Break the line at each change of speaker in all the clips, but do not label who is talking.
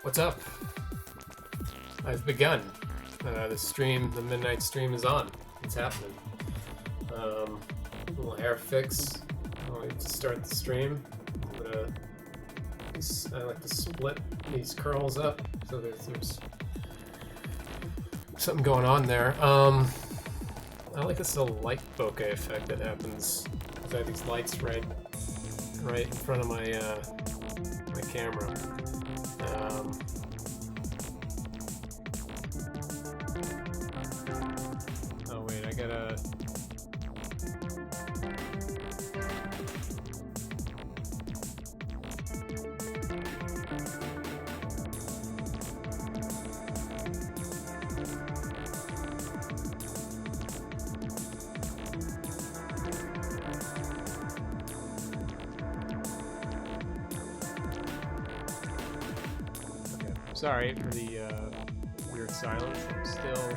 What's up? I've begun. The stream, the midnight stream is on. It's happening. Little hair fix. I like to start the stream. I like to split these curls up so there's something going on there. I like this little light bokeh effect that happens because I have these lights right in front of my my camera. Oh wait, I gotta. Sorry for the weird silence. I'm still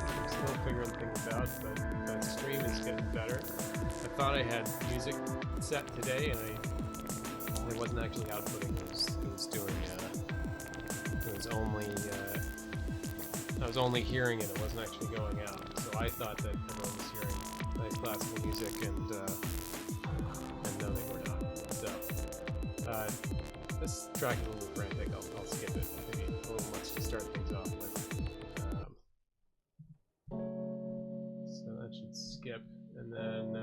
figuring things out, but the stream is getting better. I thought I had music set today, and it wasn't actually outputting. It was doing. It was only. I was only hearing it. It wasn't actually going out. So I thought that everyone was hearing nice classical music, and no, they were not. So this track is a little frantic. I'll skip it. Maybe a little much to start things off with. So that should skip, and then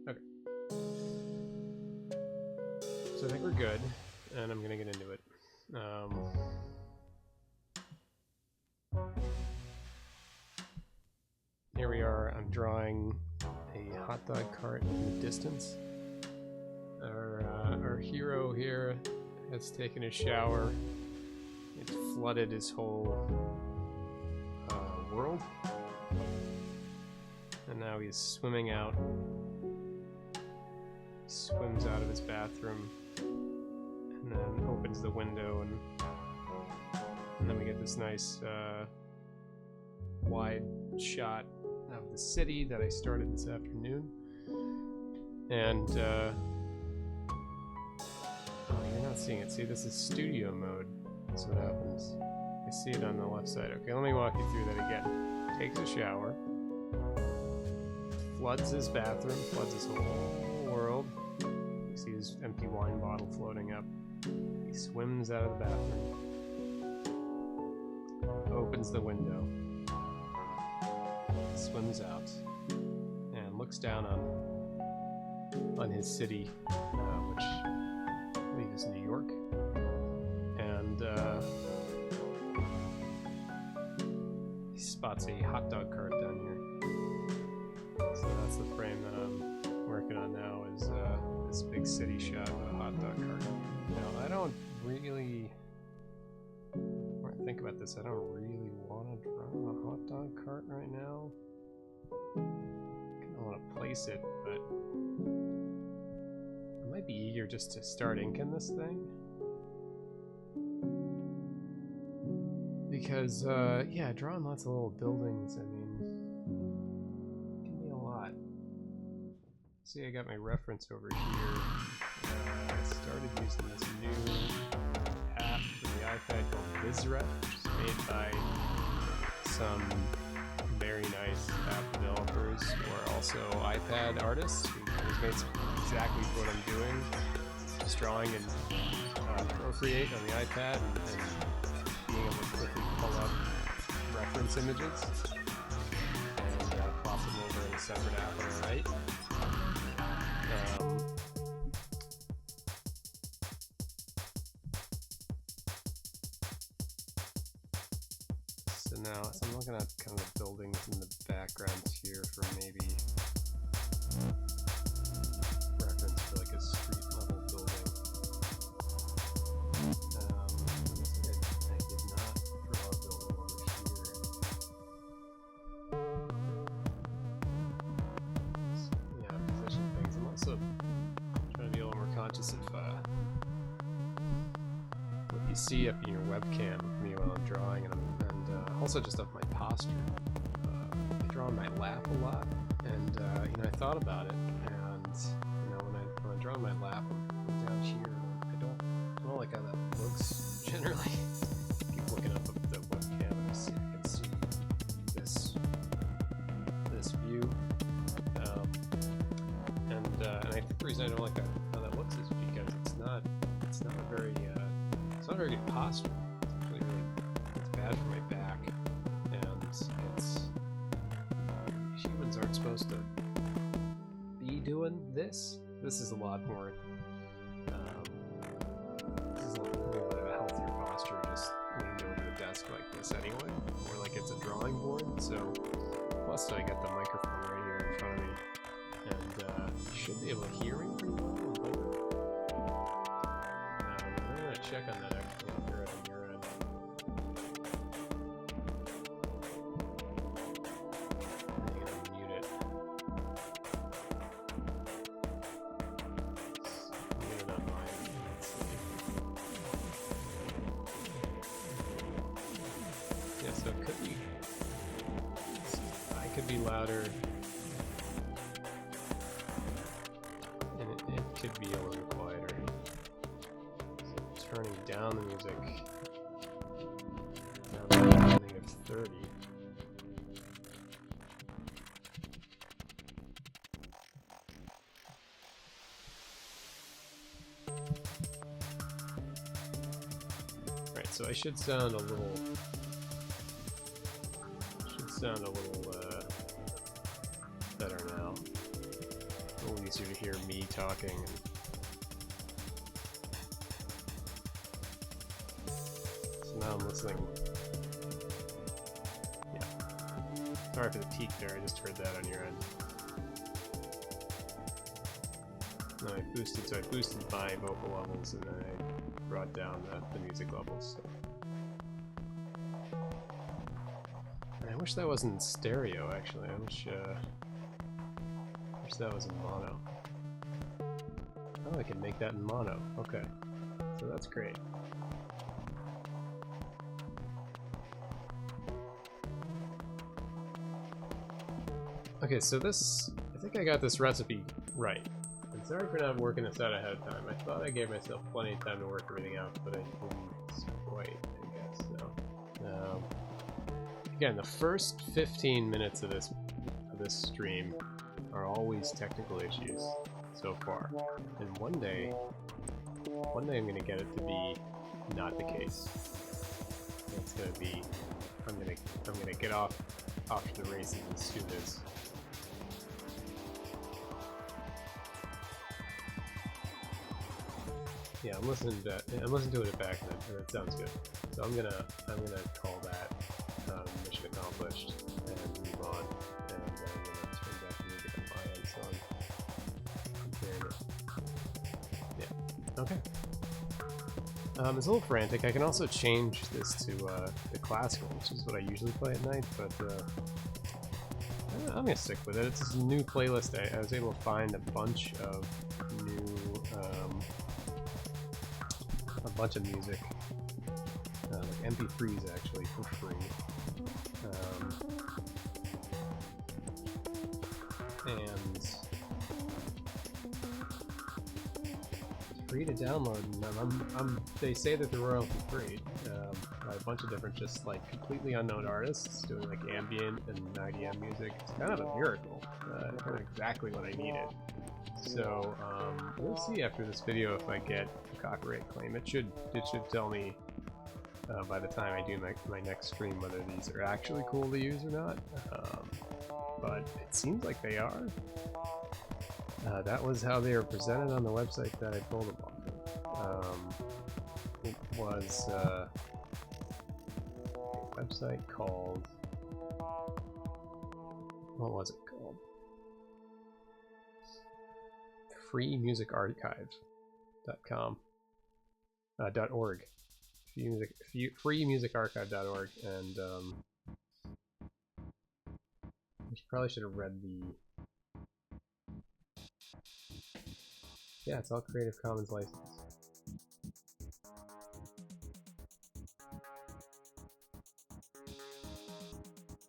okay. So I think we're good, and I'm gonna get into it. Here we are. I'm drawing a hot dog cart in the distance. Our hero here has taken a shower. It flooded his whole world, and now he's swimming out. He swims out of his bathroom, and then opens the window, and then we get this nice wide shot of the city that I started this afternoon. And oh, you're not seeing it. See, this is studio mode. That's what happens. I see it on the left side. Okay, let me walk you through that again. Takes a shower, floods his bathroom, floods his whole world. You see his empty wine bottle floating up. He swims out of the bathroom, opens the window, swims out, and looks down on his city, which I believe is New York, and he spots a hot dog cart down here. So that's the frame that I'm working on now, is this big city shot of a hot dog cart. Now, I don't really, when I think about this, I don't really want to draw a hot dog cart right now. I kind of want to place it, but I might be eager just to start inking this thing. Because, yeah, drawing lots of little buildings, I mean, can be a lot. See, I got my reference over here. I started using this new app for the iPad called VizRef, which is made by some very nice app developers who are also iPad artists who made exactly what I'm doing, just drawing and Procreate on the iPad and being able to quickly pull up reference images and plop them over in a separate app on the right. So now, I'm looking at kind of buildings in the background here for maybe reference for like a street level building. I did not draw a building over here. So, yeah, position things. I'm also trying to be a little more conscious of what you see up in your webcam of me while I'm drawing, and also just of my posture. I draw on my lap a lot, and you know, I thought about it, and you know, when I draw on my lap, I'm down here, I don't like how that looks is because it's not a very it's not a very good posture. It's actually it's bad for my back, and it's humans aren't supposed to be doing this. This is a lot more. This is a little bit of a healthier posture, just leaning over the desk like this anyway, or like it's a drawing board. So plus I got the microphone right here in front of me, and you should be able to hear me pretty well. I'm gonna check on that actually on your end. I'm gonna mute it. Mute it on mine. Let's see. Yeah, so it could be. I could be louder. And it could be a little quieter. So turning down the music down to -30. Right, so I should sound a little better now. A little easier to hear me talking. So now I'm listening. Yeah. Sorry for the peak there, I just heard that on your end. No, I boosted my vocal levels and then I brought down the music levels. So. And I wish that wasn't stereo actually. I wish that was in mono. Oh, I can make that in mono. Okay. So that's great. Okay, so this, I think I got this recipe right. I'm sorry for not working this out ahead of time. I thought I gave myself plenty of time to work everything out, but I didn't quite, I guess, so. Again, the first 15 minutes of this stream are always technical issues so far, and one day I'm gonna get it to be not the case. It's gonna be I'm gonna get off to the races as soon as yeah. I'm listening to it back, and it sounds good. So I'm gonna call that mission accomplished and move on. And I'm gonna turn back the music on my end, so I'm comparing it. Yeah. Okay. It's a little frantic. I can also change this to the classical, which is what I usually play at night, but I'm gonna stick with it. It's this new playlist. I was able to find a bunch of music, like MP3s actually, for free. And it's free to download, and they say that they're royalty free by a bunch of different, just like completely unknown artists doing like ambient and IDM music. It's kind of a miracle. Kind of exactly what I needed. So we'll see after this video if I get a copyright claim. It should tell me by the time I do my next stream whether these are actually cool to use or not. But it seems like they are. That was how they were presented on the website that I pulled them off of. It was a website called, what was it called? freemusicarchive.com .org. freemusicarchive.org, and I probably should have read the. Yeah, it's all Creative Commons license.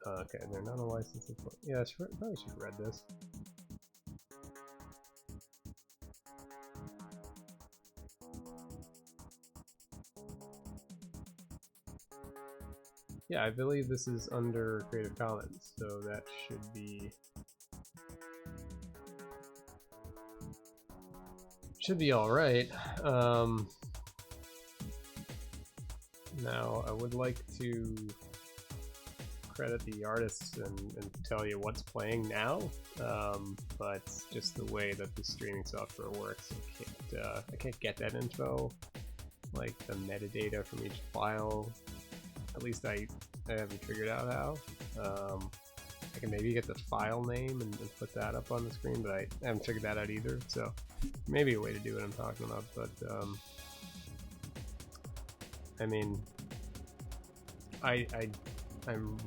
Okay, they're not a license. Yeah, I probably should have read this. Yeah, I believe this is under Creative Commons, so that should be. should be all right. Now I would like to credit the artists and tell you what's playing now, but just the way that the streaming software works, I can't get that info, like the metadata from each file. At least I haven't figured out how. I can maybe get the file name and put that up on the screen, but I haven't figured that out either. So maybe a way to do what I'm talking about, but I mean, I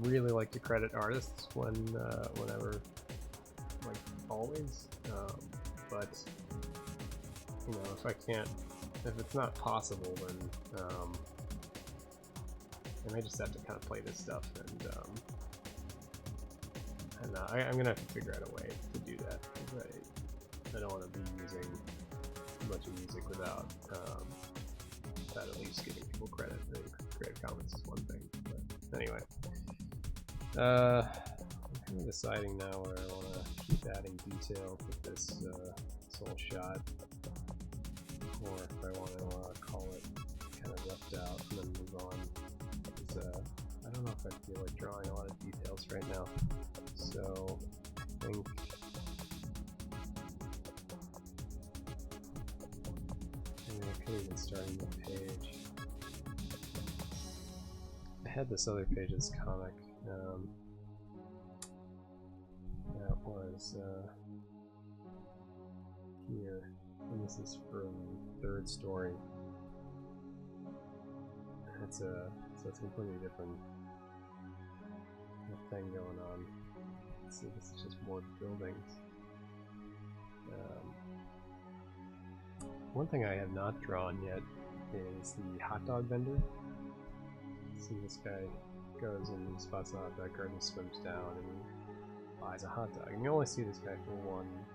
really like to credit artists whenever, like always, but you know, if it's not possible, then I may just have to kind of play this stuff, and I'm gonna have to figure out a way to do that, because I don't want to be using a bunch of music without at least giving people credit. I think Creative Commons is one thing, but anyway. I'm kind of deciding now where I want to keep adding detail to this whole shot, or if I want to call it kind of roughed out and then move on. Because I don't know if I feel like drawing a lot of details right now. So I think I could even start a new page. I had this other page as comic. That was here, and this is from Third Story. So it's a completely different thing going on. Let's see, this is just more buildings. One thing I have not drawn yet is the hot dog vendor. See, this guy goes and spots the hot dog cart and swims down and buys a hot dog. And you only see this guy for one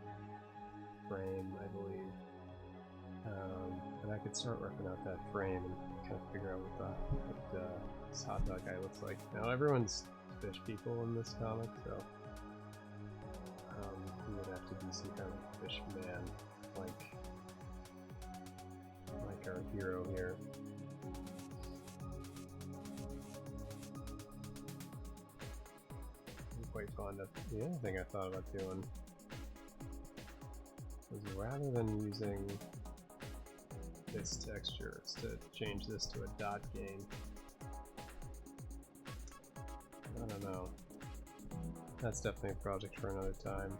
frame, I believe. And I could start working out that frame and kind of figure out what this hot dog guy looks like. Now everyone's fish people in this comic, so he would have to be some kind of fish man, like our hero here. I'm quite fond of. The other thing I thought about doing was, rather than using this texture, is to change this to a dot game. I don't know. That's definitely a project for another time.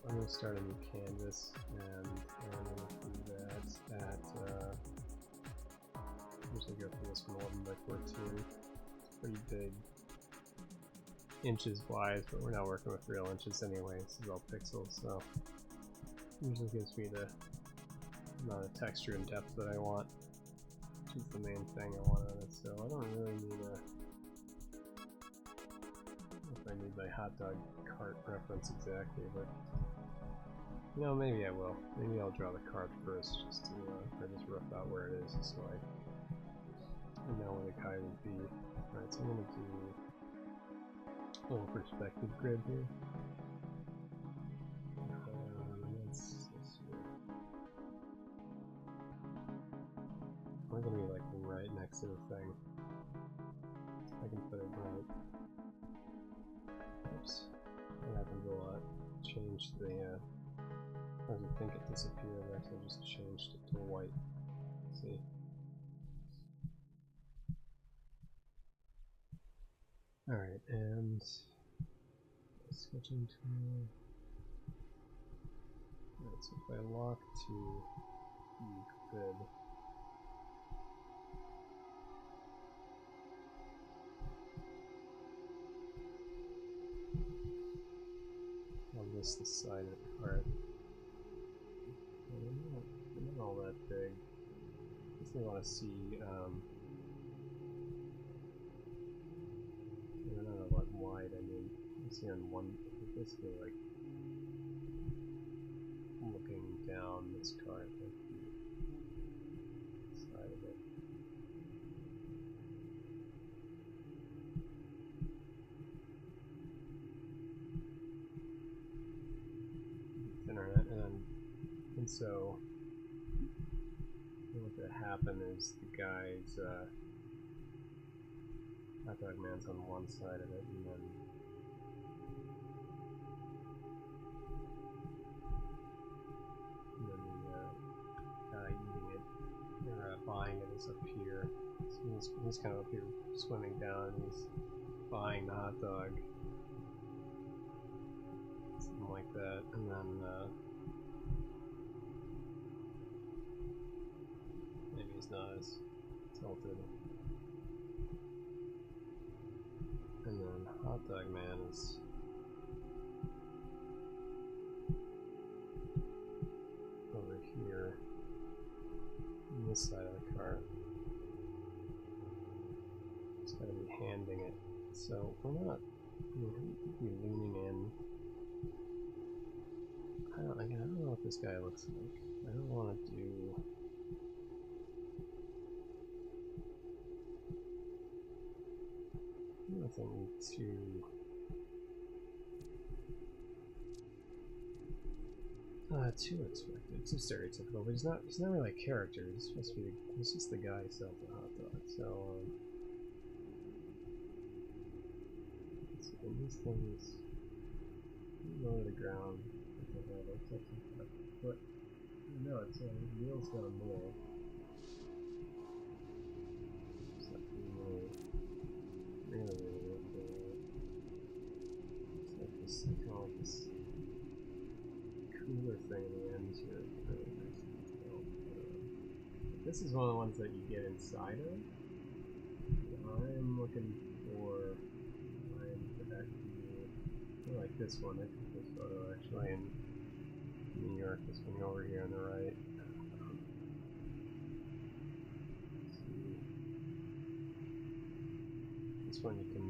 I'm going to start a new canvas, and I'm going to do that at, usually go for this one 11x14. It's pretty big, inches wise, but we're not working with real inches anyway. This is all pixels, so it usually gives me the amount of texture and depth that I want, which is the main thing I want on it. So I don't really need I need my hot dog cart reference exactly, but you know, maybe I will. Maybe I'll draw the cart first, just to or just rough out where it is, so I know where the guy would be. Alright, so I'm gonna do a little perspective grid here. We're gonna be like right next to the thing. I can put it right. Oops, that happens a lot. Changed the, I didn't think it disappeared, I actually just changed it to white. See? Alright, and sketching tool. Alright, so if I lock to the grid, I'll list the side of the cart. They're not all that big. I just want to see, they're not a lot wide. I mean, you see on one, basically like looking down this cart, like the side of it. Thinner, and then And so what would happen is the guy's hot dog man's on one side of it, and then the guy eating it or buying it is up here. So he's kind of up here swimming down, and he's buying the hot dog, something like that, and then maybe he's not as tilted. And then hot dog man is over here on this side of the cart. He's got to be handing it. So we're not, we could be leaning in. Again, I don't know what this guy looks like. I don't want to do. Nothing too. Too expected, too stereotypical, but he's not really a character, he's supposed to be, he's just the guy who sells the hot dog, so, let's see, these things, low to the ground, I think I looks like some foot, no, it's, wheels down there, it's not really, it's like this, kind of like this cooler thing in the end here. Really nice detail. This is one of the ones that you get inside of. I'm looking for that view. I like this one. I took this photo actually in New York. This one over here on the right. This one you can.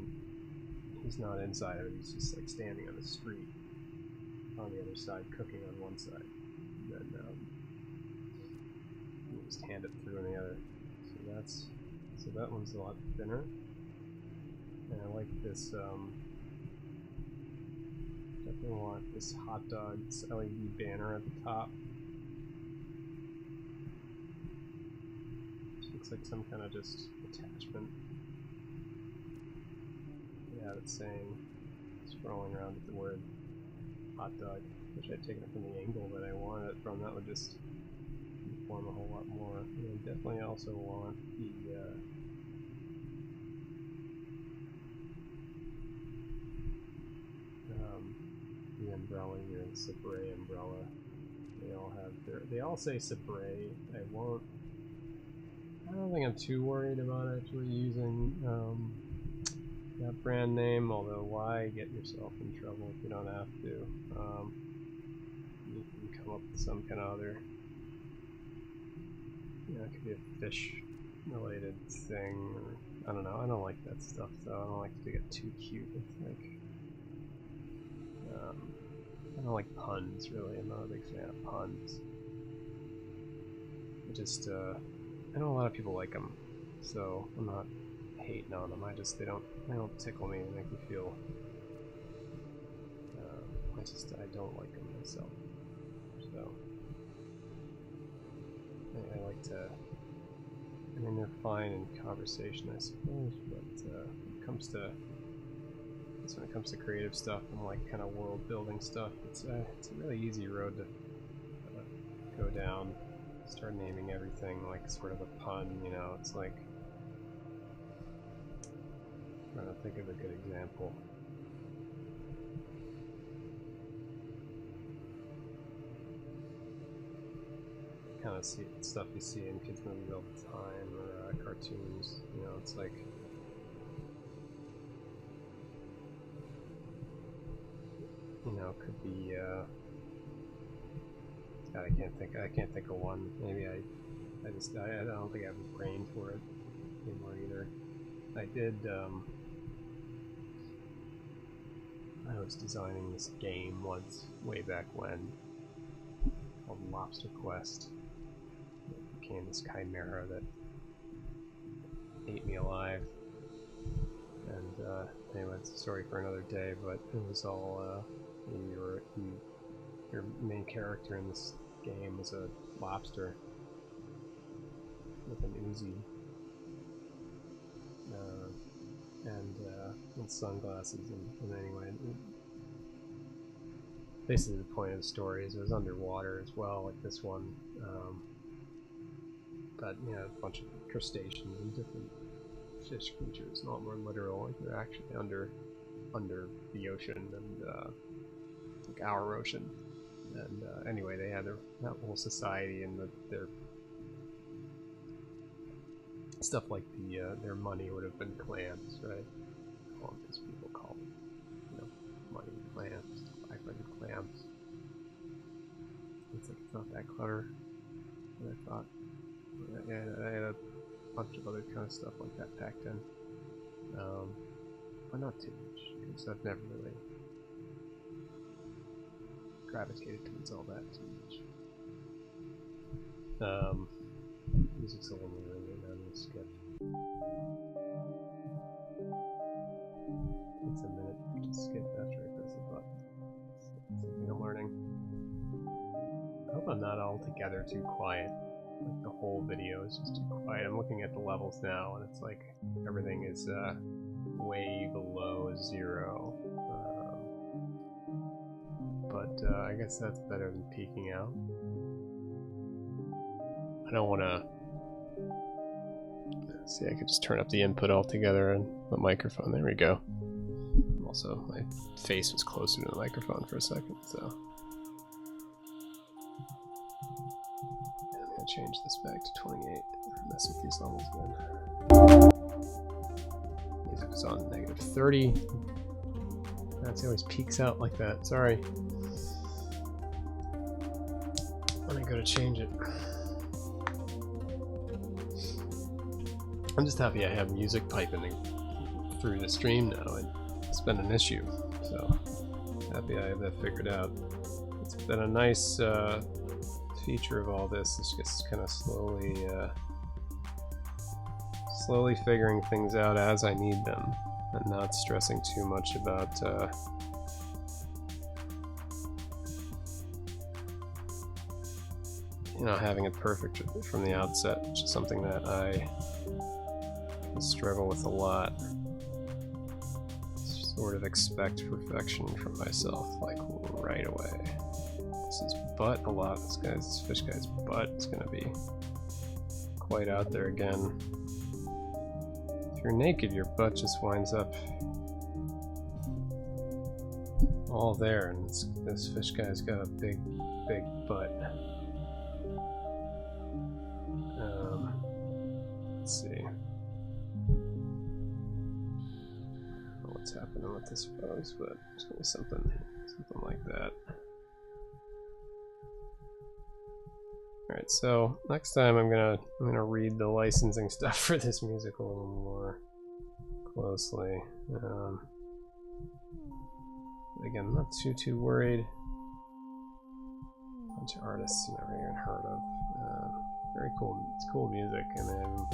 He's not inside of it. He's just like standing on the street. On the other side, cooking on one side, and then you just hand it through on the other. So that one's a lot thinner, and I like this. Definitely want this hot dog, this LED banner at the top. This looks like some kind of just attachment. Yeah, it's saying, scrolling around with the word hot dog. Wish I'd taken it from the angle that I wanted it from. That would just inform a whole lot more. And I definitely also want the umbrella here, the Cypre umbrella. They all say Cypre. I don't think I'm too worried about actually using that brand name, although why get yourself in trouble if you don't have to? You can come up with some kind of other, it could be a fish related thing, or I don't know. I don't like that stuff though. I don't like to get too cute. It's like, I don't like puns really. I'm not a big fan of puns. I know a lot of people like them, so I'm not hating on them. They don't tickle me and make me feel. I don't like them myself. So I like to. I mean, they're fine in conversation, I suppose, but when it comes to creative stuff and like kind of world building stuff, it's a really easy road to go down. Start naming everything like sort of a pun, you know. It's like. I'm trying to think of a good example. Kind of see stuff you see in kids' movies all the time, or cartoons. You know, it's like could be. God, I can't think of one. Maybe I don't think I have a brain for it anymore either. I did. I was designing this game once, way back when, called Lobster Quest. It became this chimera that ate me alive. And anyway, it's a story for another day, but it was all your main character in this game was a lobster with an Uzi and sunglasses, and anyway, basically the point of the story is it was underwater as well, like this one, but you know, a bunch of crustaceans and different fish creatures, not more literal, like they're actually under the ocean and like our ocean. And anyway, they had that whole society, and their stuff like their money would have been clams, right? Because people call them, you know, money clams, 500 clams. It's like it's not that clever, what I thought. Yeah, I had a bunch of other kind of stuff like that packed in, but not too much, because I've never really gravitated towards all that too much. Music's a little weird right now, I'm gonna skip. It's a minute to skip after I press the button. Something I'm learning. I hope I'm not altogether too quiet. Like the whole video is just too quiet. I'm looking at the levels now, and it's like everything is way below 0. But I guess that's better than peeking out. I don't want to... See, I could just turn up the input altogether and the microphone. There we go. Also, my face was closer to the microphone for a second, so... I'm going to change this back to 28. Mess with these levels again. Music was on -30. That's always peaks out like that. Sorry. When I go to change it. I'm just happy I have music piping through the stream now. It's been an issue, so happy I have that figured out. It's been a nice feature of all this. It's just kind of slowly figuring things out as I need them, and not stressing too much about you know, having it perfect from the outset, which is something that I struggle with a lot. Sort of expect perfection from myself, like right away. This is butt a lot. This fish guy's butt is gonna be quite out there again. If you're naked, your butt just winds up all there, and this fish guy's got a big butt. Let's see. What's happening with this pose, but it's gonna be something like that. Alright, so next time I'm gonna read the licensing stuff for this music a little more closely. Again, I'm not too worried. A bunch of artists you never even heard of. Very cool. It's cool music, and I'm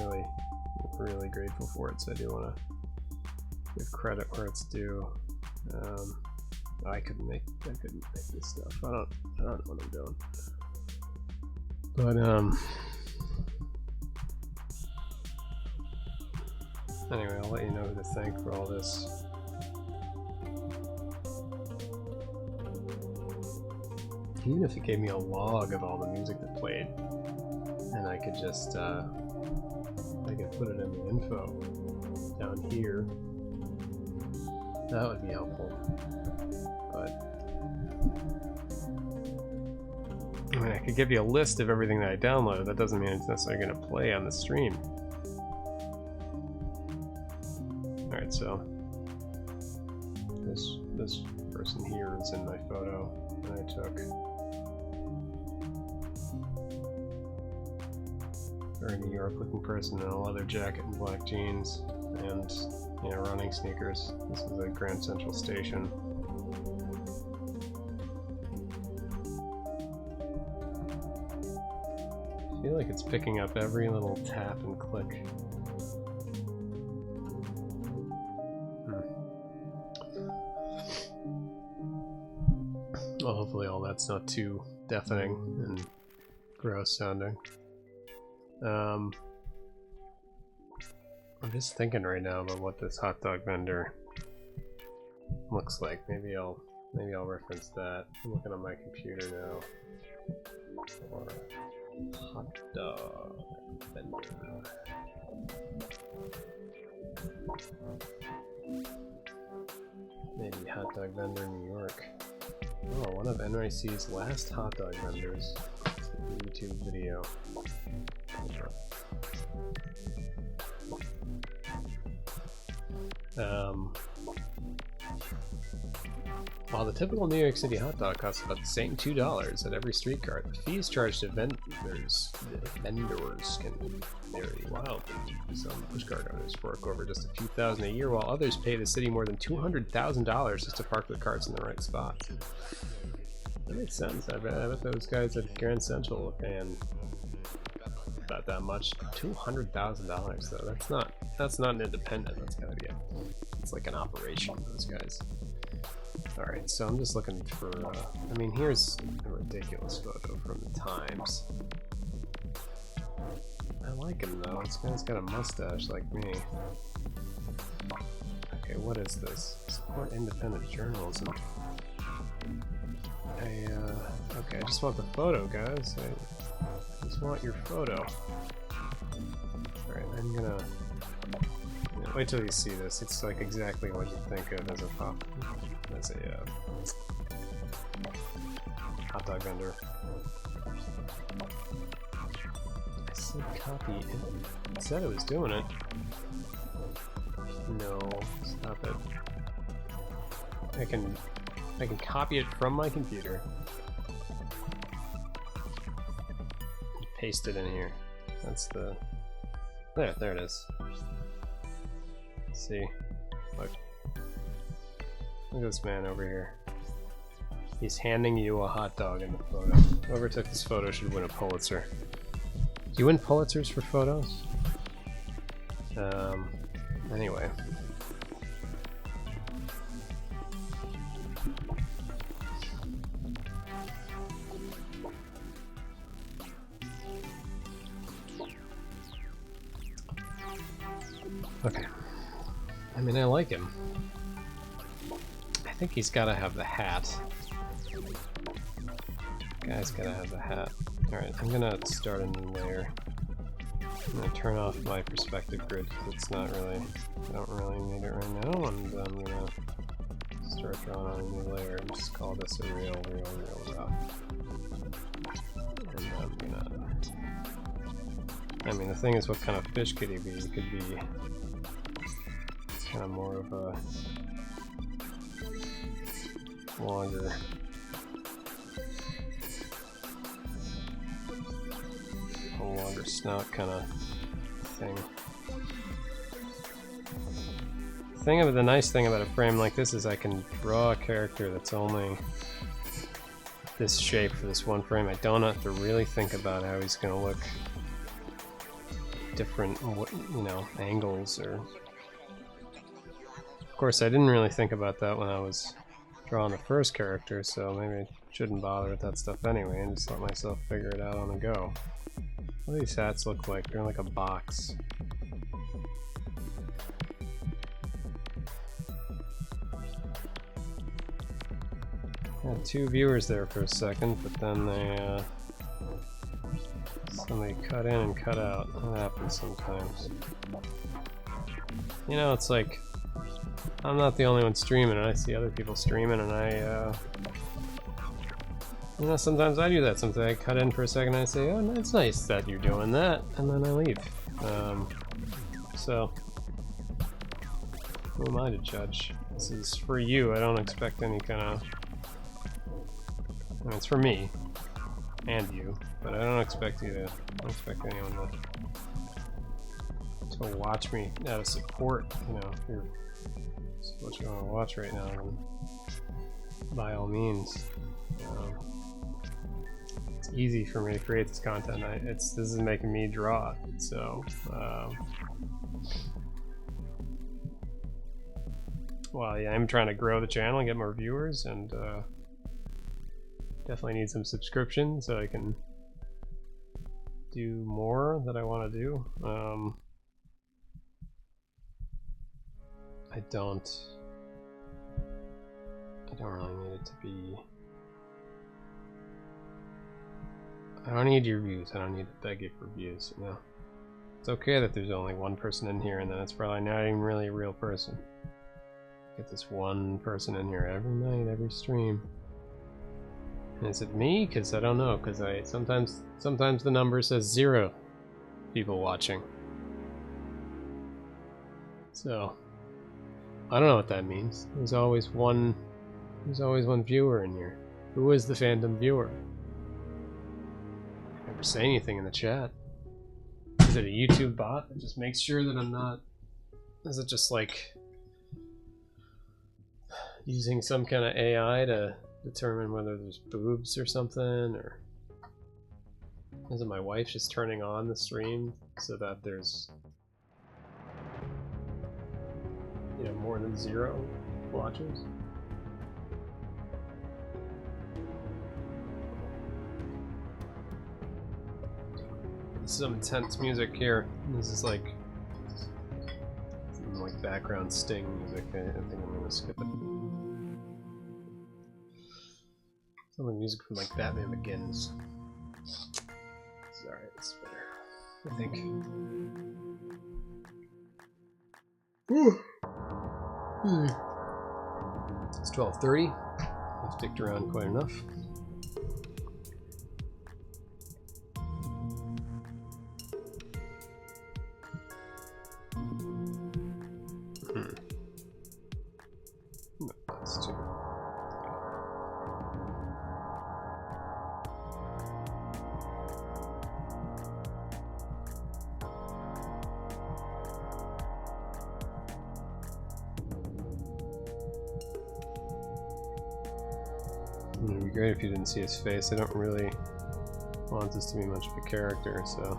really grateful for it. So I do want to give credit where it's due. I couldn't make this stuff. I don't know what I'm doing. But anyway, I'll let you know who to thank for all this. Even if it gave me a log of all the music that played, and I could just I could put it in the info down here, that would be helpful. But I mean, I could give you a list of everything that I downloaded. That doesn't mean it's necessarily going to play on the stream. Alright, so this person here is in my photo that I took. Very New York looking person in a leather jacket and black jeans and, you know, running sneakers. This is at Grand Central Station. I feel like it's picking up every little tap and click. Well, hopefully all that's not too deafening, and gross sounding. I'm just thinking right now about what this hot dog vendor looks like. Maybe I'll reference that. I'm looking on my computer now. Or hot dog vendor. Maybe hot dog vendor New York. Oh, one of NYC's last hot dog vendors. It's a YouTube video. While the typical New York City hot dog costs about the same $2 at every street cart, the fees charged to vendors can vary wildly. Some pushcart owners fork over just a few thousand a year, while others pay the city more than $200,000 just to park their carts in the right spots. That makes sense. I bet those guys at Grand Central are paying about that much. $200,000 though. That's not an independent. That's gotta be it's like an operation. Those guys. All right, so I'm just looking for. I mean, here's a ridiculous photo from the Times. I like him though. This guy's got a mustache like me. Okay, what is this? Support independent journalism. Okay, I just want the photo, guys. I just want your photo. Alright, I'm gonna... wait till you see this. It's like exactly what you think of as a hot dog vendor. I said copy it. It said it was doing it. No, stop it. I can copy it from my computer. Paste it in here. That's the... There it is. Let's see. Look at this man over here. He's handing you a hot dog in the photo. Whoever took this photo should win a Pulitzer. Do you win Pulitzers for photos? Anyway. Okay. I mean, I like him. I think he's gotta have the hat. Guy's gotta have the hat. Alright, I'm gonna start a new layer. I'm gonna turn off my perspective grid because it's not really... I don't really need it right now, and I'm gonna start drawing on a new layer and just call this a real rough. And I'm gonna... I mean, the thing is, what kind of fish could he be? He could be... kind of more of a... longer... a longer snout kind of thing. The nice thing about a frame like this is I can draw a character that's only this shape for this one frame. I don't have to really think about how he's going to look different, you know, angles or... Of course, I didn't really think about that when I was drawing the first character, so maybe I shouldn't bother with that stuff anyway and just let myself figure it out on the go. What do these hats look like? They're like a box. I had 2 viewers there for a second, but then they, somebody cut in and cut out. That happens sometimes. You know, it's like, I'm not the only one streaming, and I see other people streaming, and you know, sometimes I do that. Sometimes I cut in for a second and I say, oh, it's nice that you're doing that, and then I leave. So, who am I to judge? This is for you. I don't expect any kind of... I mean, it's for me and you, but I don't expect you to... I don't expect anyone to watch me out of support. You know, if you're what you want to watch right now, then by all means. It's easy for me to create this content. This is making me draw, so well, yeah, I'm trying to grow the channel and get more viewers, and definitely need some subscriptions so I can do more that I want to do. I don't really need it to be. I don't need your views. I don't need to beg you for views. You know, it's okay that there's only one person in here, and then it's probably not even really a real person. Get this one person in here every night, every stream. And is it me? Because I don't know. Because sometimes the number says 0 people watching. So I don't know what that means. There's always one viewer in here. Who is the fandom viewer? Never say anything in the chat. Is it a YouTube bot that just makes sure that I'm not? Is it just like using some kind of AI to determine whether there's boobs or something, or is it my wife just turning on the stream so that there's, you know, more than 0 watchers? Some intense music here. This is like some like background Sting music. I think I'm gonna skip it. Some music from like Batman Begins. It's alright, it's better, I think. It's 12:30. I've sticked around quite enough. No, that's too. It would be great if you didn't see his face. I don't really want this to be much of a character, so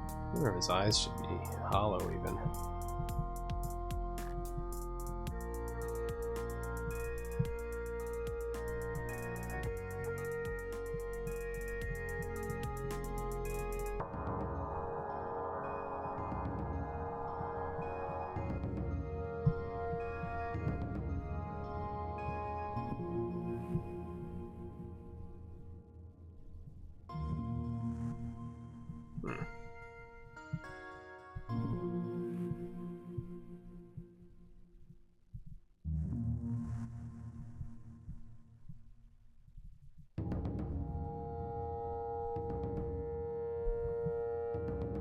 I wonder if his eyes should be hollow even.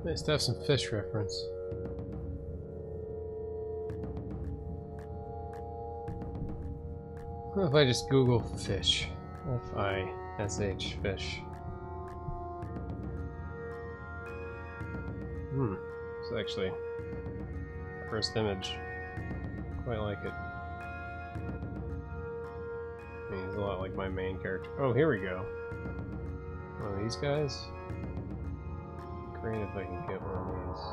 Nice to have some fish reference. What if I just Google fish? F-I-S-H, fish. It's actually first image. Quite like it. I mean, he's a lot like my main character. Oh, here we go. One of these guys. Great if I can get one of these.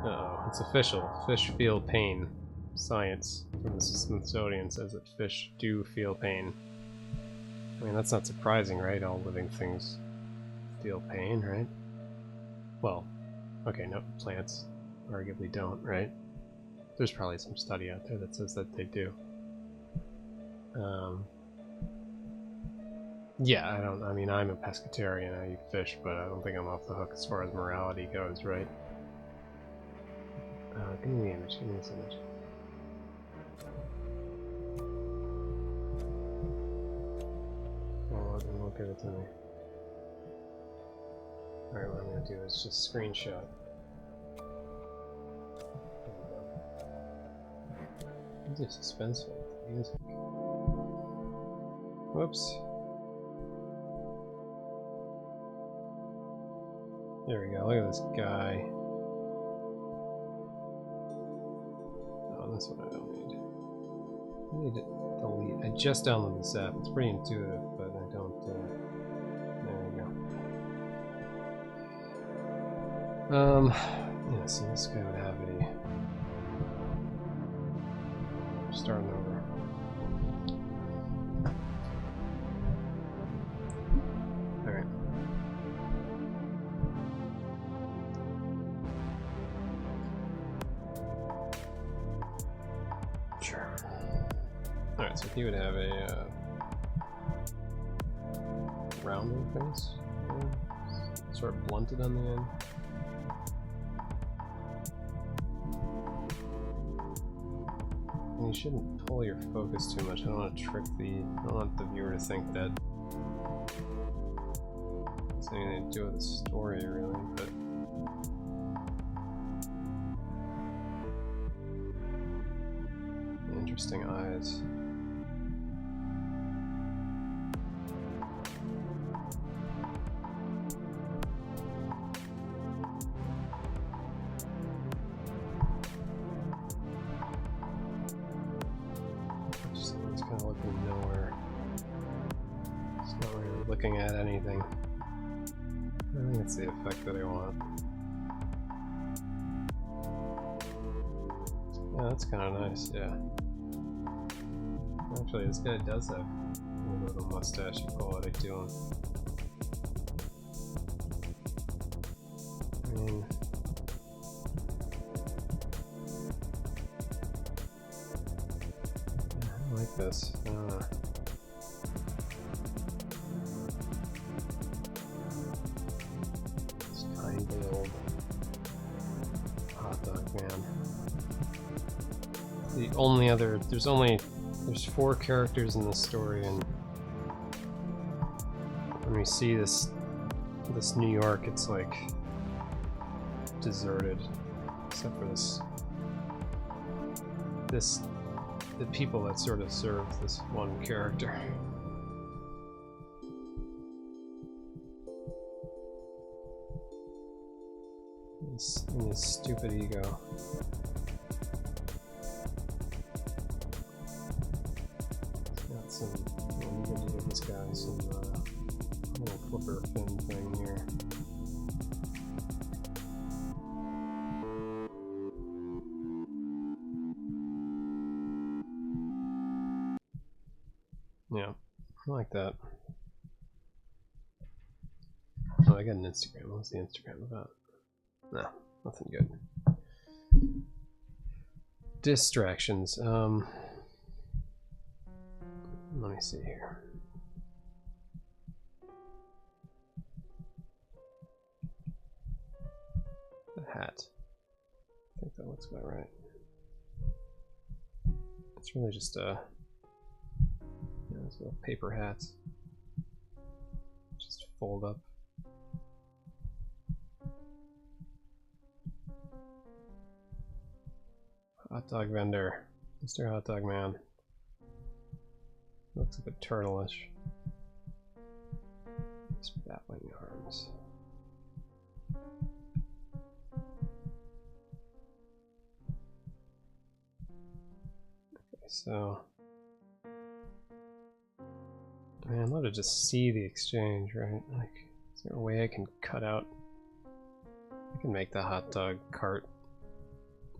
Uh-oh, it's official. Fish feel pain. Science from the Smithsonian says that fish do feel pain. I mean, that's not surprising, right? All living things feel pain, right? Well, okay, no, plants arguably don't, right? There's probably some study out there that says that they do. Yeah, I mean, I'm a pescatarian, I eat fish, but I don't think I'm off the hook as far as morality goes, right? Give me the image, give me this image. Well, look at it to me. Alright, what I'm gonna do is just screenshot. These are suspenseful music. Whoops. There we go, look at this guy. Oh, this one I don't need. I need to delete. I just downloaded this app. It's pretty intuitive, but I don't. There we go. Yeah, so this guy would have a. Starting over. Alright, so he would have a rounder face, sort of blunted on the end. And you shouldn't pull your focus too much. I don't want to trick the. I don't want the viewer to think that it's anything to do with the story, really. But interesting eyes. It's kind of looking nowhere. It's not really looking at anything. I think it's the effect that I want. Yeah, that's kind of nice, yeah. Actually, this guy does have a little bit of a mustache quality to him. I mean, yeah, I like this. This kindly old hot dog man. The only other, there's 4 characters in this story, and when we see this New York, it's like deserted, except for the people that sort of serve this one character. And his stupid ego. I'm going to give this guy some little flipper fin thing here. Yeah, I like that. Oh, I got an Instagram. What's the Instagram about? Nah, nothing good. Distractions. Let me see here. The hat. I think that looks about right. It's really just a little paper hat. Just fold up. Hot dog vendor. Mr. Hot Dog Man. Looks a bit turtle-ish. His bat-wing arms. Okay, so I mean, I'd love to just see the exchange, right? Like, is there a way I can cut out? I can make the hot dog cart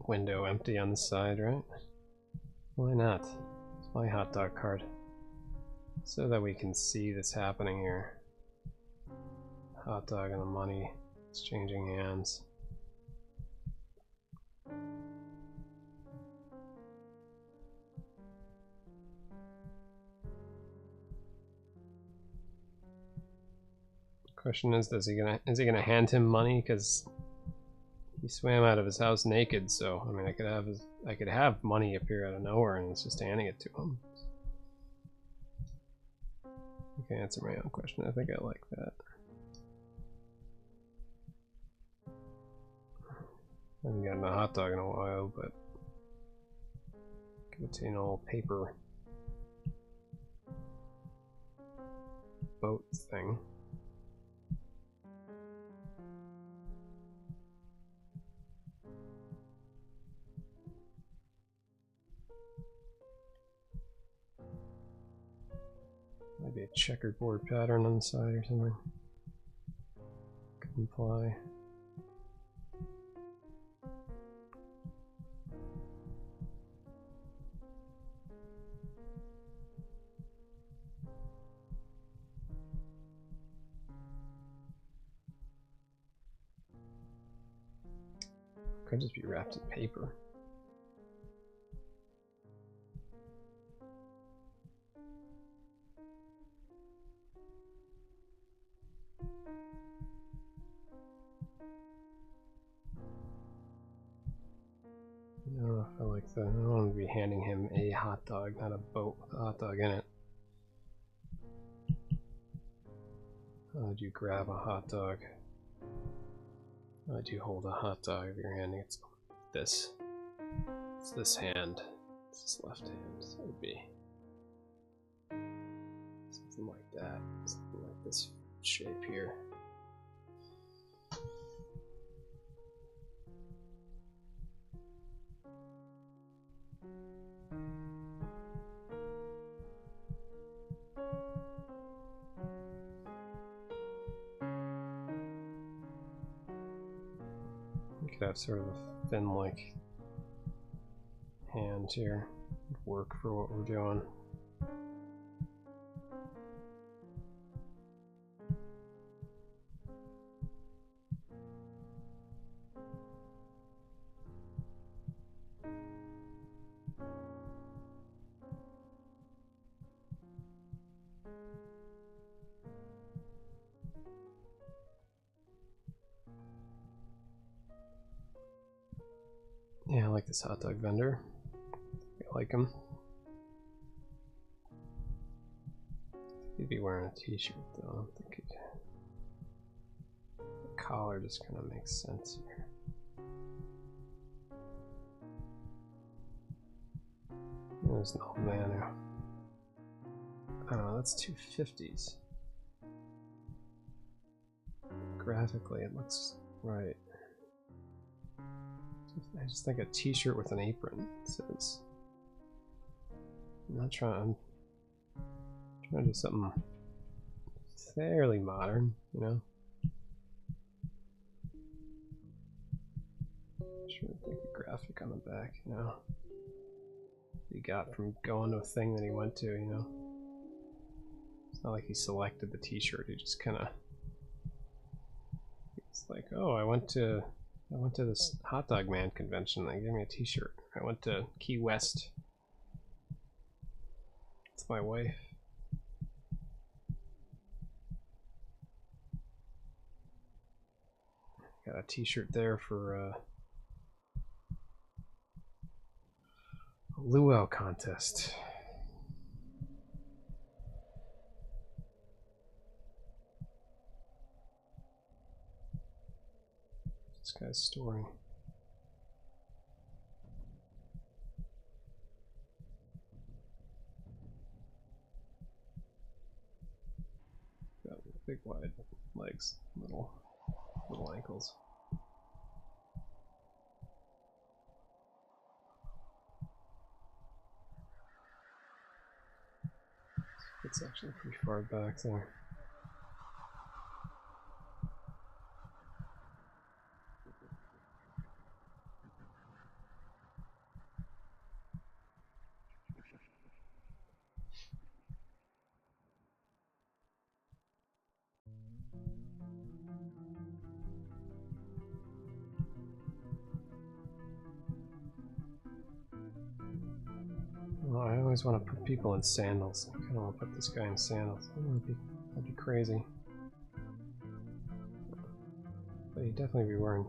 window empty on the side, right? Why not? It's my hot dog cart. So that we can see this happening here. Hot dog and the money exchanging hands. Question is he gonna hand him money, because he swam out of his house naked, so I mean I could have money appear out of nowhere and it's just handing it to him. I can answer my own question. I think I like that. I haven't gotten a hot dog in a while, but give it to an old paper boat thing. Maybe a checkerboard pattern on the side or something. Could imply. Could just be wrapped in paper. I like that. I don't want to be handing him a hot dog, not a boat with a hot dog in it. How would you grab a hot dog? How would you hold a hot dog if you're handing it this? It's this hand. It's this left hand. So it would be something like that. Something like this shape here. Could have sort of a fin-like hand here. Would work for what we're doing. Yeah, I like this hot dog vendor. I like him. He'd be wearing a t-shirt though. I don't think he'd... The collar just kind of makes sense here. There's an old man here. I don't know, that's 250s. Graphically, it looks right. I just think a t-shirt with an apron says. I'm trying to do something fairly modern, you know. Sure, think a graphic on the back, you know. He got from going to a thing that he went to, you know. It's not like he selected the t-shirt. He just kind of. It's like, oh, I went to this hot dog man convention. They gave me a t-shirt. I went to Key West. It's my wife. Got a t-shirt there for a luau contest. This guy's storing. Got big wide legs, little ankles. It's actually pretty far back there. I always want to put people in sandals. I kind of want to put this guy in sandals. That'd be crazy. But he'd definitely be wearing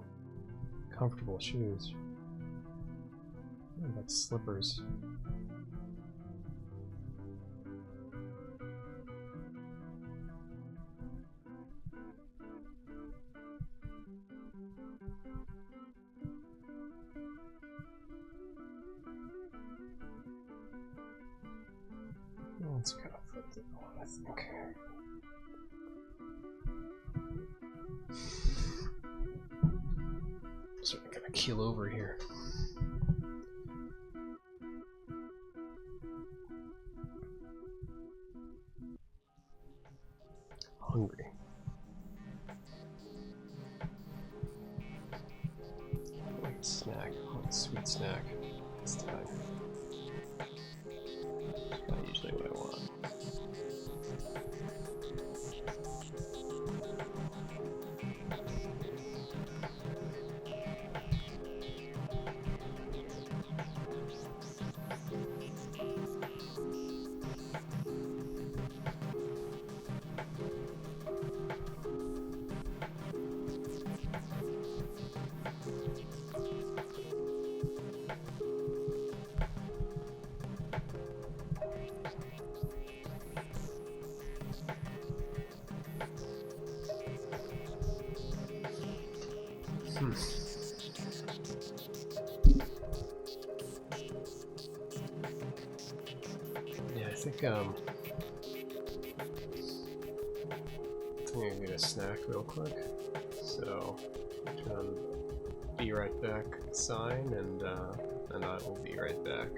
comfortable shoes. What about slippers? Let's kind of flip it on, I think. So I'm gonna keel over here. Hungry. I like a snack. I like a sweet snack this time. Not usually what I want. Yeah, I think I'm gonna get a snack real quick. So turn on be right back sign, and I will be right back.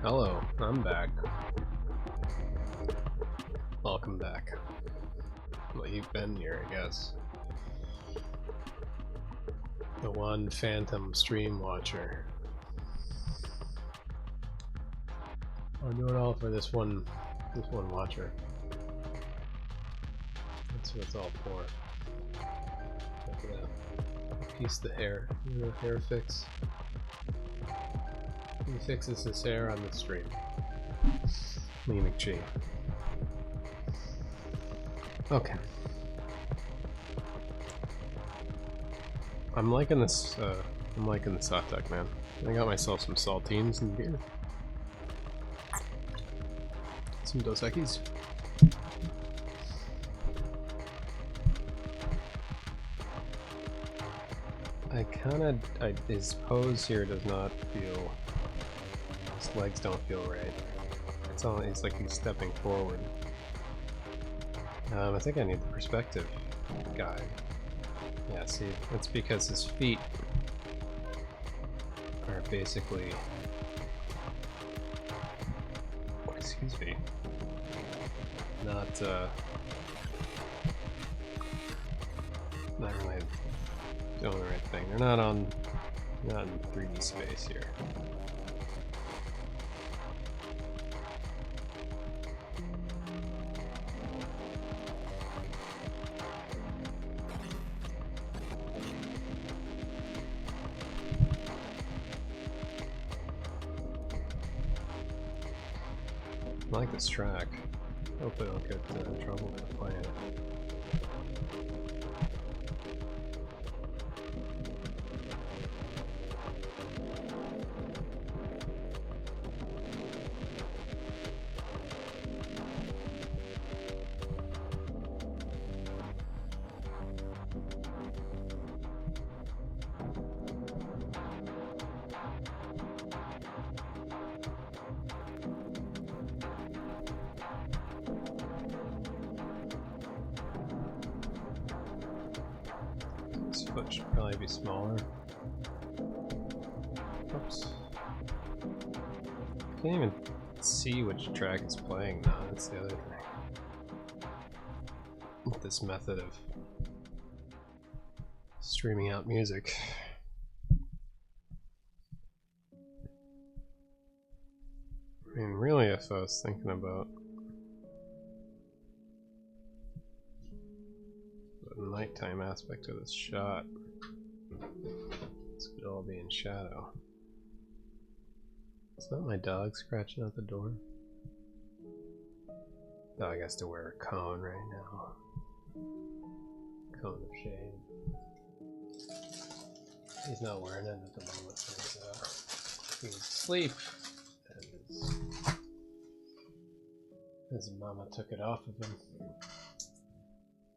Hello, I'm back. Welcome back. Well, you've been here, I guess. The one phantom stream watcher. I'll do it all for this one watcher. That's what it's all for. Look at that. Piece the hair. Hair fix. He fixes his hair on the stream. Leigh mcG. Okay. I'm liking this hot dog, man. I got myself some saltines and beer. Some Dos Equis. His pose here does not feel, his legs don't feel right. It's like he's stepping forward. I think I need the perspective guide. Yeah, see, that's because his feet are basically, excuse me, not really doing the right thing. They're not in 3D space here. I like this track. Hopefully I don't get in trouble for playing it. This foot should probably be smaller. Oops. Can't even see which track it's playing now, that's the other thing. With this method of streaming out music. I mean, really, if I was thinking about the nighttime aspect of this shot, this could all be in shadow. It's not my dog scratching at the door. Dog has to wear a cone right now. Cone of shame. He's not wearing it at the moment because he was asleep and his mama took it off of him.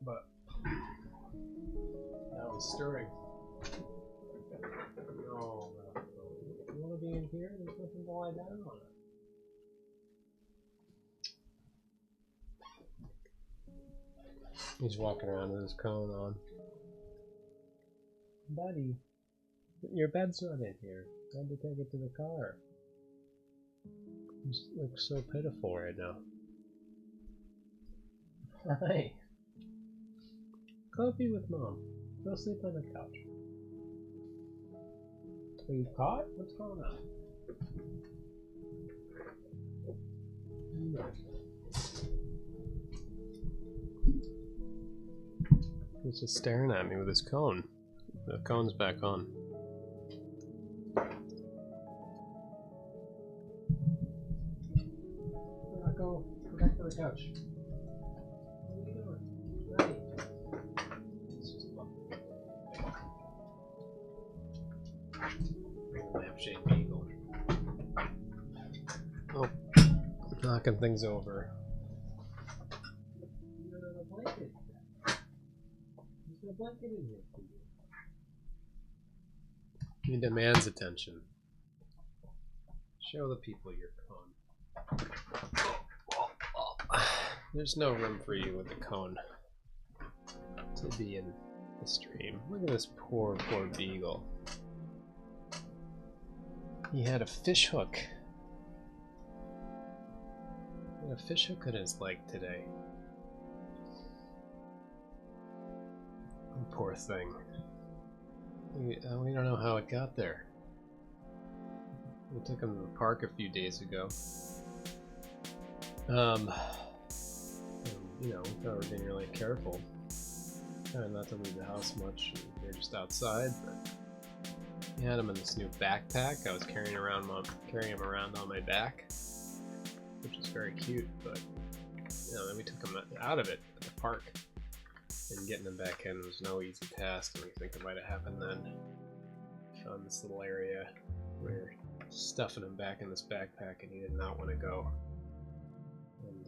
But now he's stirring. No, you want to be in here? There's nothing to lie down on. He's walking around with his cone on. Buddy, your bed's not in here. I had to take it to the car. You look so pitiful right now. Hi. Go be with Mom. Go sleep on the couch. Are you caught? What's going on? He's just staring at me with his cone. The cone's back on. Go back to the couch. What are you doing? Ready? Lampshade beagle. Oh, knocking things over. You got a blanket. There's a blanket in here for you. He demands attention. Show the people your cone. There's no room for you with the cone to be in the stream. Look at this poor beagle. He had a fish hook. He had a fish hook in his leg today. Poor thing. We don't know how it got there. We took him to the park a few days ago. And, you know, we thought we were being really careful. Trying not to leave the house much. We were just outside, but we had him in this new backpack. I was carrying him around on my back, which is very cute. But you know, then we took him out of it at the park. And getting him back in was no easy task, and we think it might have happened then. Found this little area where stuffing him back in this backpack, and he did not want to go. And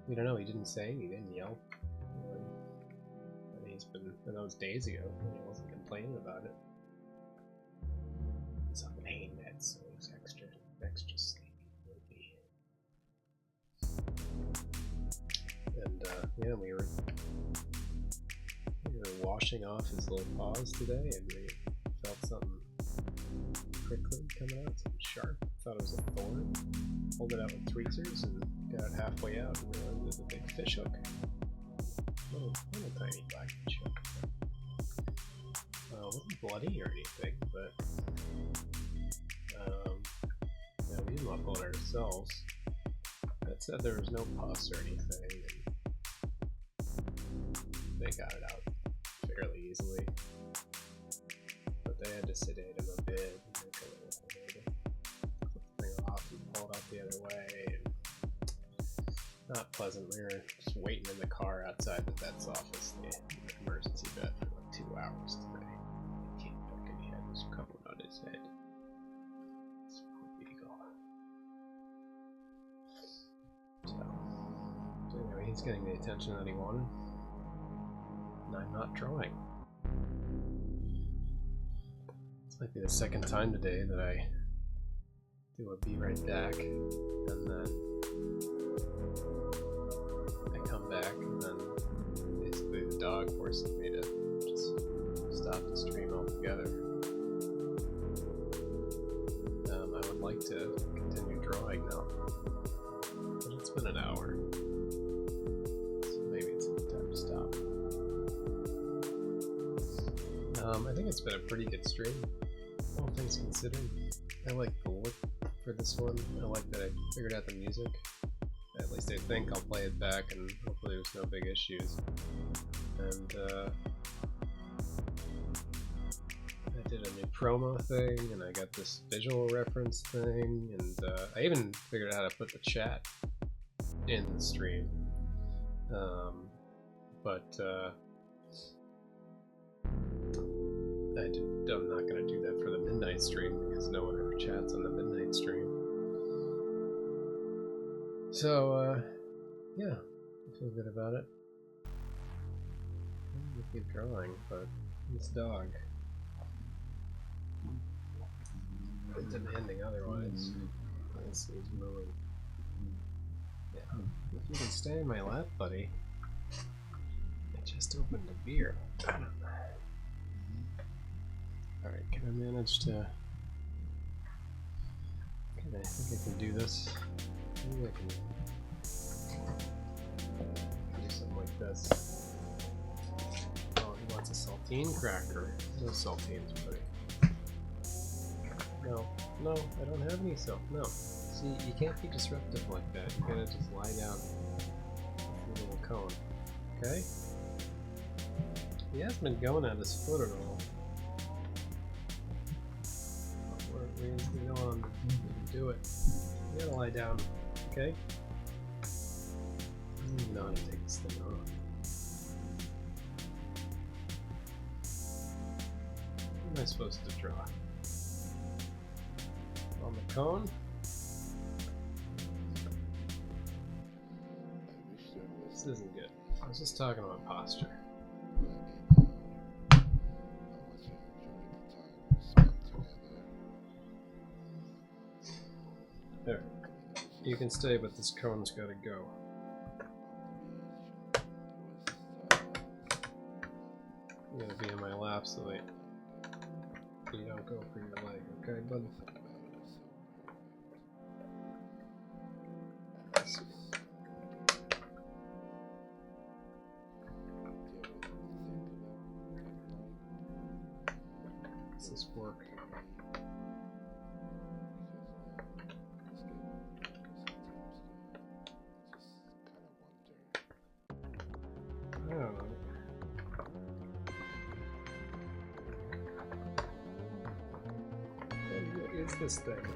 we don't know. He didn't say. He didn't yell. And he's been. And that was days ago. And he wasn't complaining about it. He's on pain meds, so he's extra sleepy. And yeah, we were washing off his little paws today, and we felt something prickly coming out, something sharp. Thought it was a thorn. Pulled it out with tweezers and got it halfway out, and realized it was a big fish hook. Little tiny black fish hook. It wasn't bloody or anything, but yeah, we didn't upload it ourselves. That said, there was no pus or anything. They got it out fairly easily, but they had to sedate him a bit. They took the thing off and pull it out the other way. And not pleasant. We were just waiting in the car outside the vet's office, the emergency vet, for like 2 hours today. He came back and he had this cone on his head. This poor beagle. So anyway, he's getting the attention that he wanted. And I'm not drawing. This might be the second time today that I do a be right back, and then I come back, and then basically the dog forces me to just stop the stream altogether. I would like to continue drawing now, but it's been an hour, so maybe it's a good time to stop. I think it's been a pretty good stream, all things considered. I like the look for this one. I like that I figured out the music. At least I think I'll play it back, and hopefully there's no big issues. And I did a new promo thing, and I got this visual reference thing, and I even figured out how to put the chat in the stream. I'm not going to do that for the midnight stream because no one ever chats on the midnight stream. So, yeah, I feel good about it. I'm going to keep drawing, but this dog is demanding otherwise. Let's see, he's moving. Yeah, if you can stay in my lap, buddy. I just opened a beer. Alright, can I manage to... I think I can do this. Maybe I can do something like this. Oh, he wants a saltine cracker. No saltines, buddy. No, I don't have any salt. No. See, you can't be disruptive like that. You gotta just lie down with your little cone. Okay? He hasn't been going at his foot at all. We're just gonna go on and do it. You gotta lie down, okay? I don't even know how to take this thing off. What am I supposed to draw? On the cone? This isn't good. I was just talking about posture. There. You can stay, but this cone's gotta go. You gotta be in my lap so that you don't go for your leg, okay, bud? Let's see. Does this work? I don't know. What is this thing?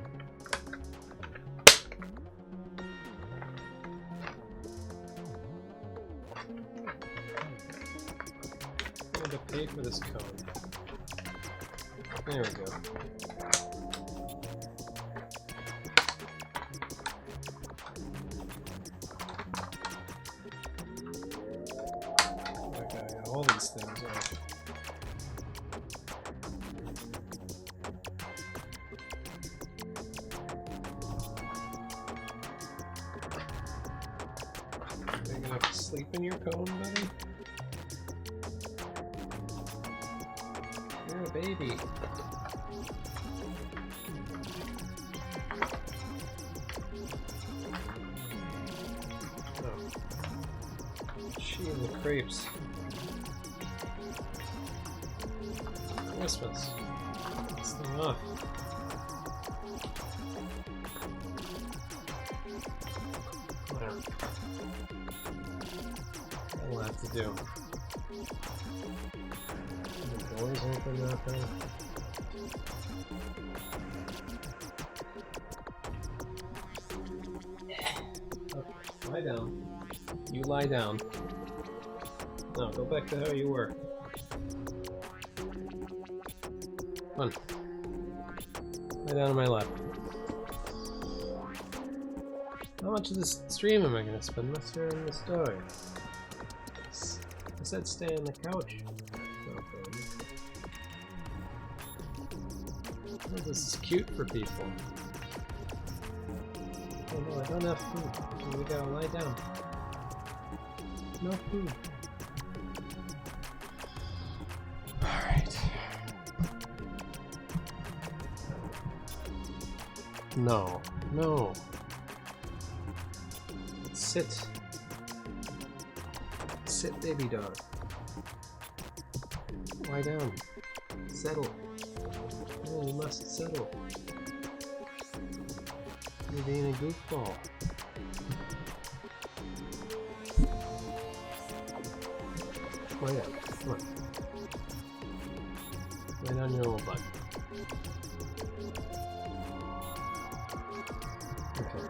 I had to pay for this cone. There we go. Okay, all these things are. Are you gonna have to sleep in your cone, buddy? You're a baby. Oh. She and the crepes. Christmas. This thing off. There. That'll have to do. The doors open that thing. Okay, lie down. You lie down. No, go back to how you were. Come on. Lie down on my lap. How much of this stream am I going to spend mustering this dog? I said stay on the couch. Okay. Oh, this is cute for people. Oh no, I don't have food. We gotta lie down. No food. Alright. No. No. Sit. Sit, baby dog. Lie down. Settle. No, you must settle. You're being a goofball. Lie down. Come on. Lie down your little butt. Okay.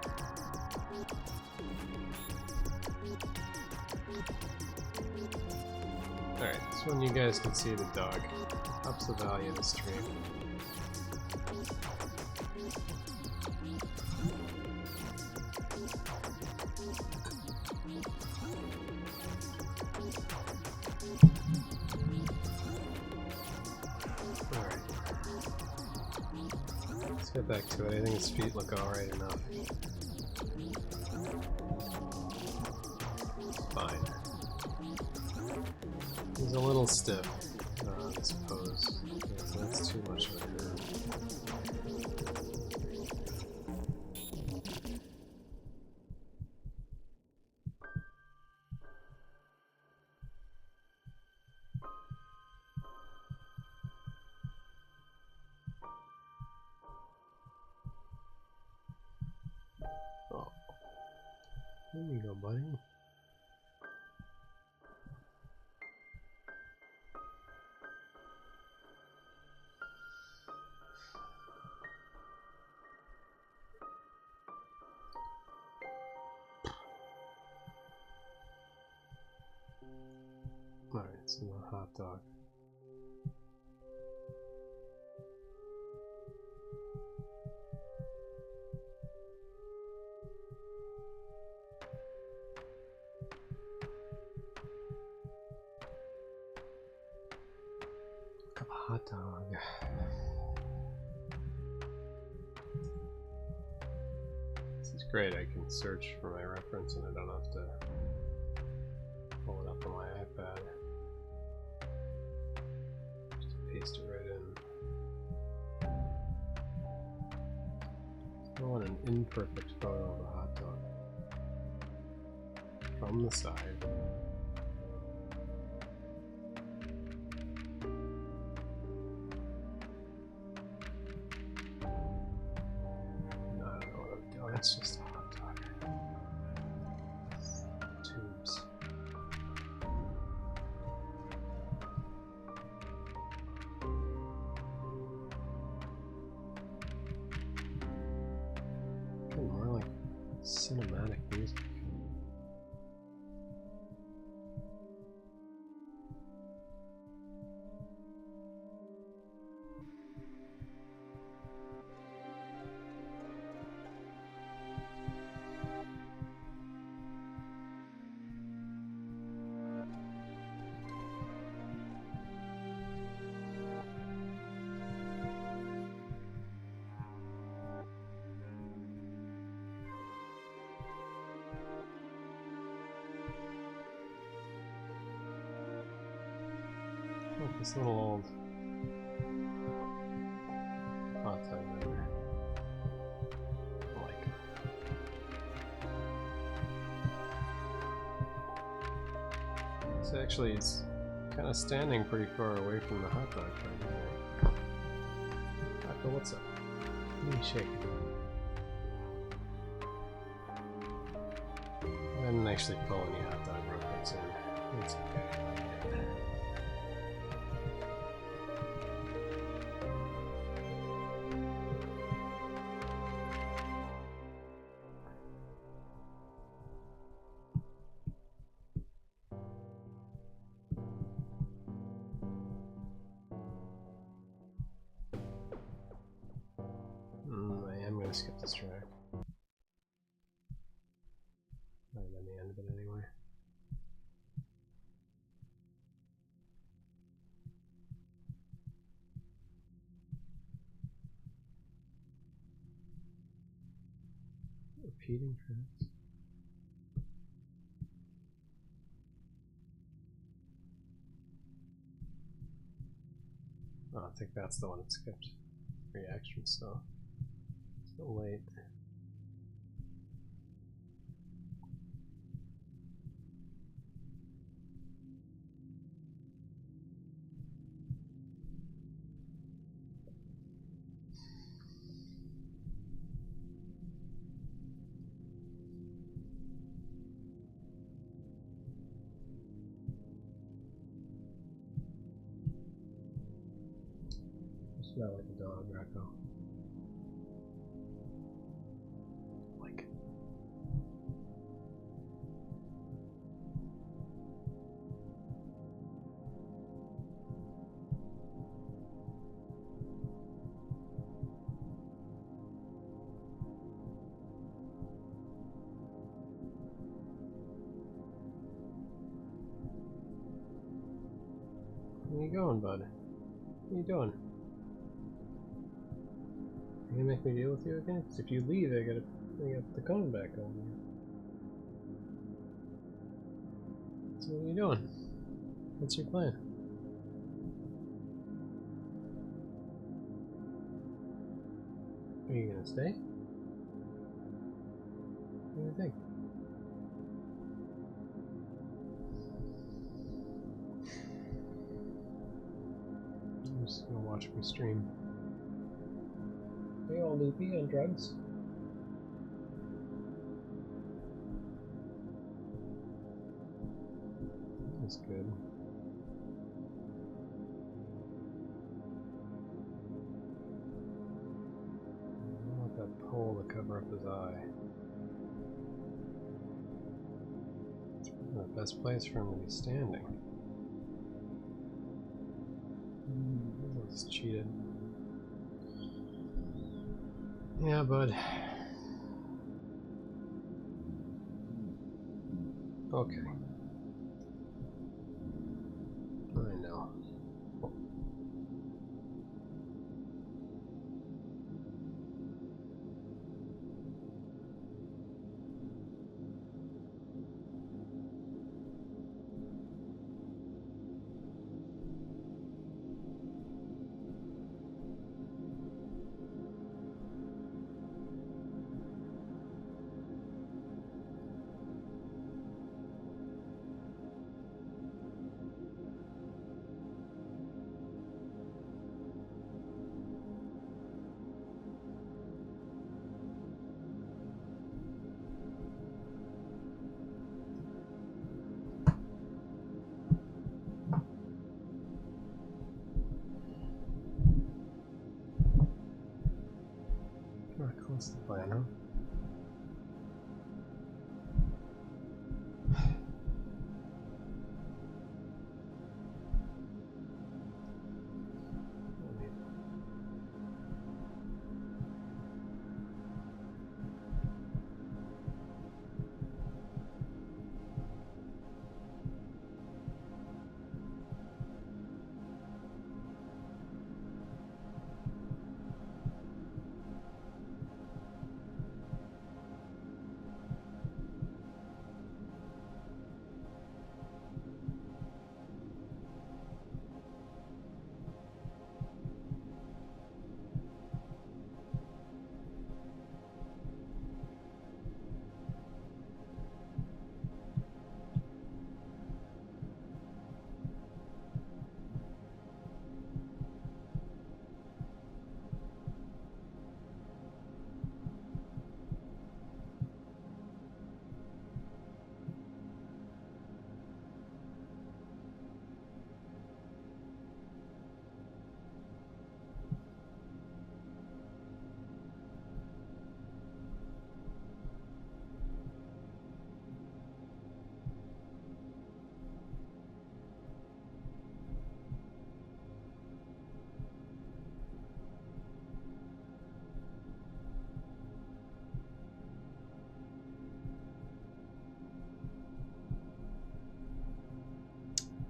Alright, this one you guys can see the dog. Ups the value of the stream. Alright. Let's get back to it. I think his feet look alright enough. Fine. He's a little stiff, I suppose. So that's too much of a curve. Oh. There you go, buddy. Alright, so the hot dog. Cup of hot dog. This is great, I can search for my reference and I don't have to pull it up on my iPad. Just paste it right in. I want an imperfect photo of a hot dog. From the side. No, I don't know what I'm doing, it's just a hot dog. Tubes. Getting more like cinematic music. This little old hot tub vendor. I like it. It's actually, it's kind of standing pretty far away from the hot dog cart. Taco, what's up? What are you shaking? I didn't actually pull any hot dog reference in. It's okay. I am gonna skip this track. Might have been the end of it anyway. Repeating tracks. Oh, I think that's the one that skipped reaction, so it's a little late. Smell like a dog, Rocco. Like it. Where you going, bud? What are you doing? You gonna make me deal with you again? Because if you leave, I got the cone back on you. So what are you doing? What's your plan? Are you gonna stay? What do you think? I'm just gonna watch me stream. Are you all loopy on drugs? That's good. I want that pole to cover up his eye. It's the best place for him to be standing. He's cheated. Yeah, bud. Okay. I know. don't know.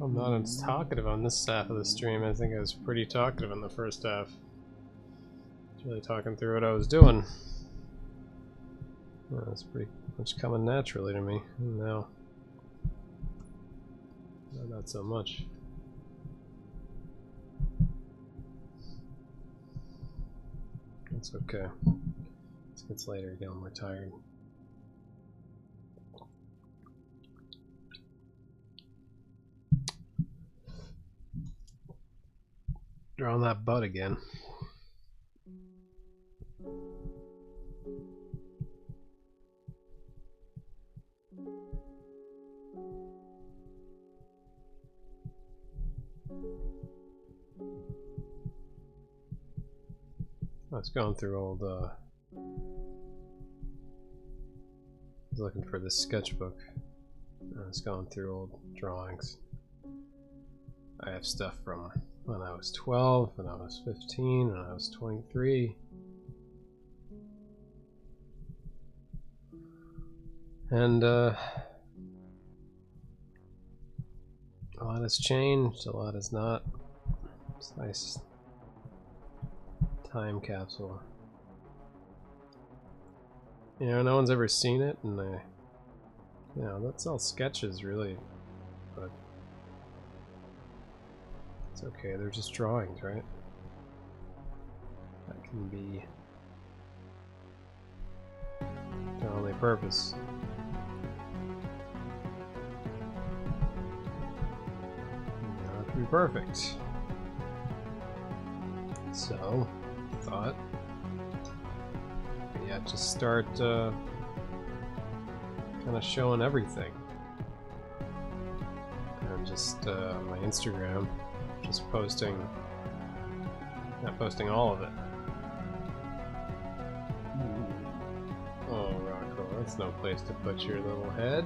I'm not as talkative on this half of the stream. I think I was pretty talkative in the first half. Just really talking through what I was doing. Well, that's pretty much coming naturally to me. Now, not so much. It's okay. It gets later again. We're tired. Drawing that butt again. I was going through old, I was looking for this sketchbook. I was going through old drawings. I have stuff from when I was 12, when I was 15, when I was 23. And a lot has changed, a lot has not. It's a nice time capsule. You know, no one's ever seen it, and you know, that's all sketches really, but it's okay, they're just drawings, right? That can be their only purpose. Not to be perfect. So, thought, yeah, just start kind of showing everything. And just my Instagram, just posting, not posting all of it. Oh, Rocco, that's no place to put your little head.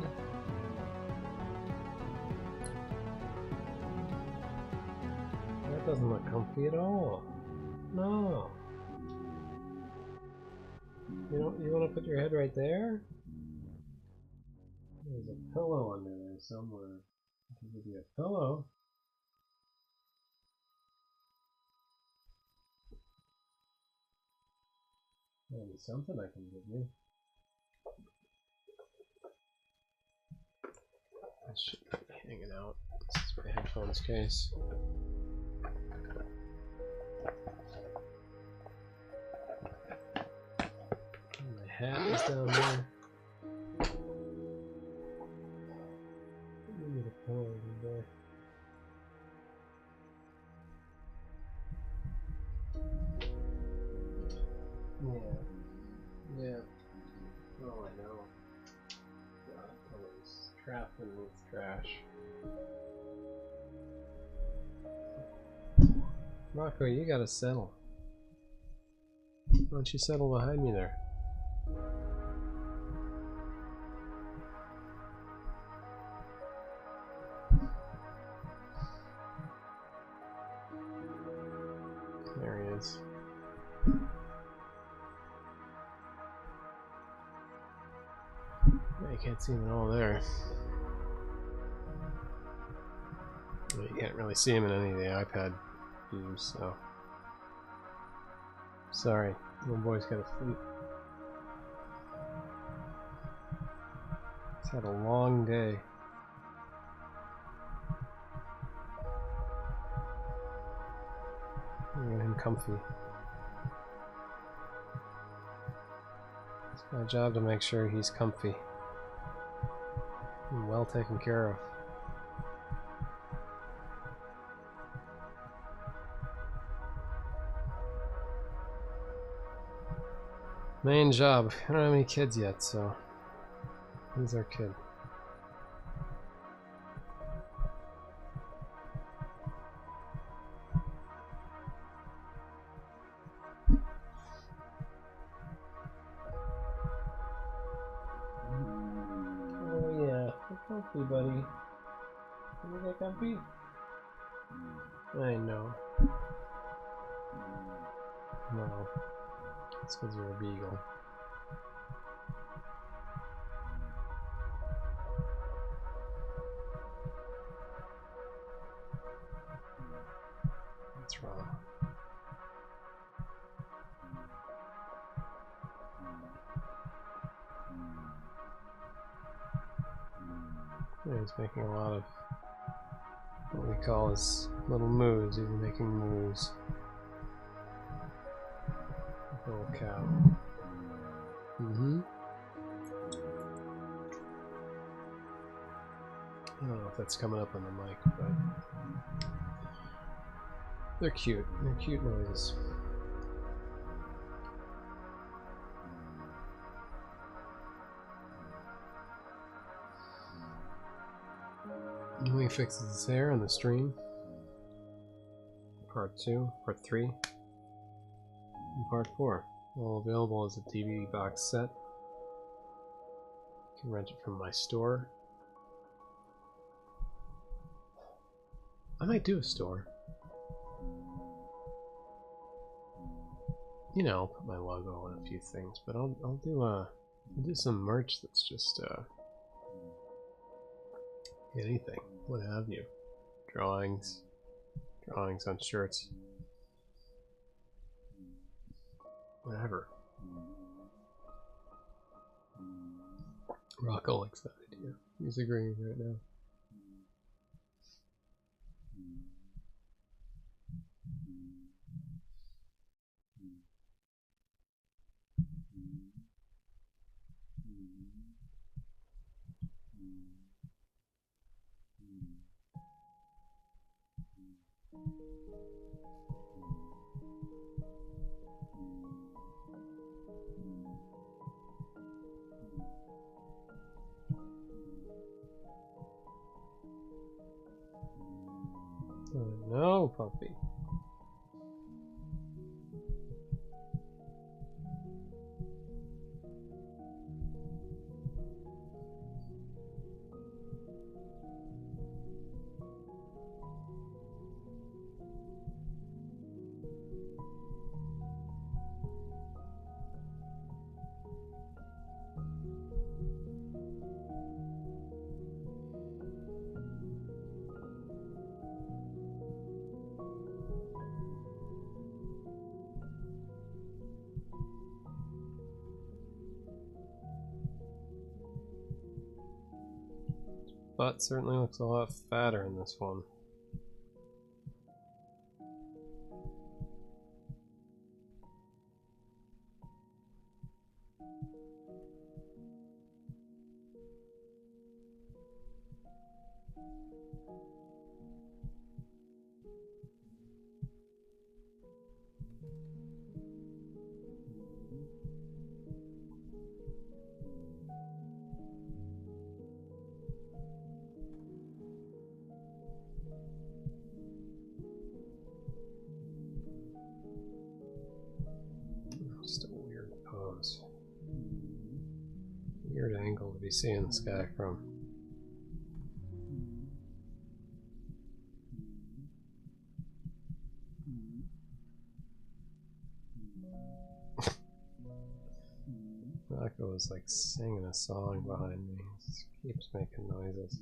That doesn't look comfy at all. No. You want to put your head right there? There's a pillow under there somewhere. I can give you a pillow. Maybe something I can give you. I should be hanging out. This is my headphones case. My hat is down there. I need a pillow today. Yeah. Oh, I know. God, always trapped beneath trash. Rocco, you gotta settle. Why don't you settle behind me there? There he is. You can't see him at all there. Well, you can't really see him in any of the iPad views, so. Sorry, little boy's got a sleep. He's had a long day. Get him comfy. It's my job to make sure he's comfy and well taken care of. Main job. I don't have any kids yet, so he's our kid. Oh yeah, get comfy, buddy. Can you get comfy? I know. No. It's because you're a beagle. What's wrong? Yeah, he's making a lot of what we call his little moves. He's making moves. Little cow. Mm-hmm. I don't know if that's coming up on the mic, but they're cute. They're cute noises. Louis fixes his hair on the stream. Part 2, Part 3, and Part 4. All available as a DVD box set. You can rent it from my store. I might do a store. You know, I'll put my logo on a few things, but I'll do some merch that's just anything, what have you. Drawings on shirts. Whatever. Rocco likes that idea. He's agreeing right now. No, puppy. Butt certainly looks a lot fatter in this one. Weird angle to be seeing this guy from. Rocco was like singing a song behind me. He just keeps making noises.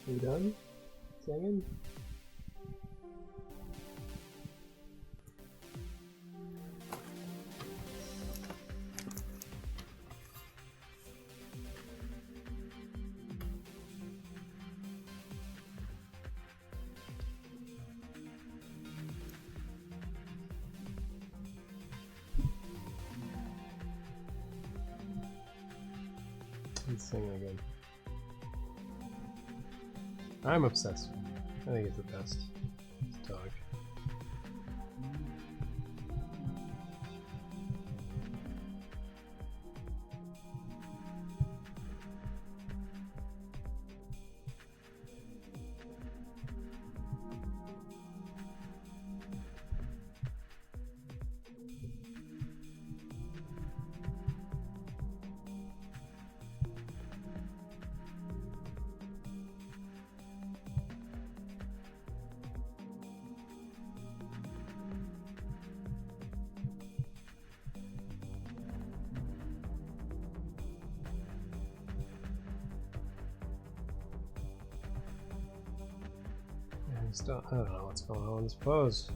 Are you done singing? He's singing again. I'm obsessed with him. I think he's the best dog. I don't know what's going on in this pose.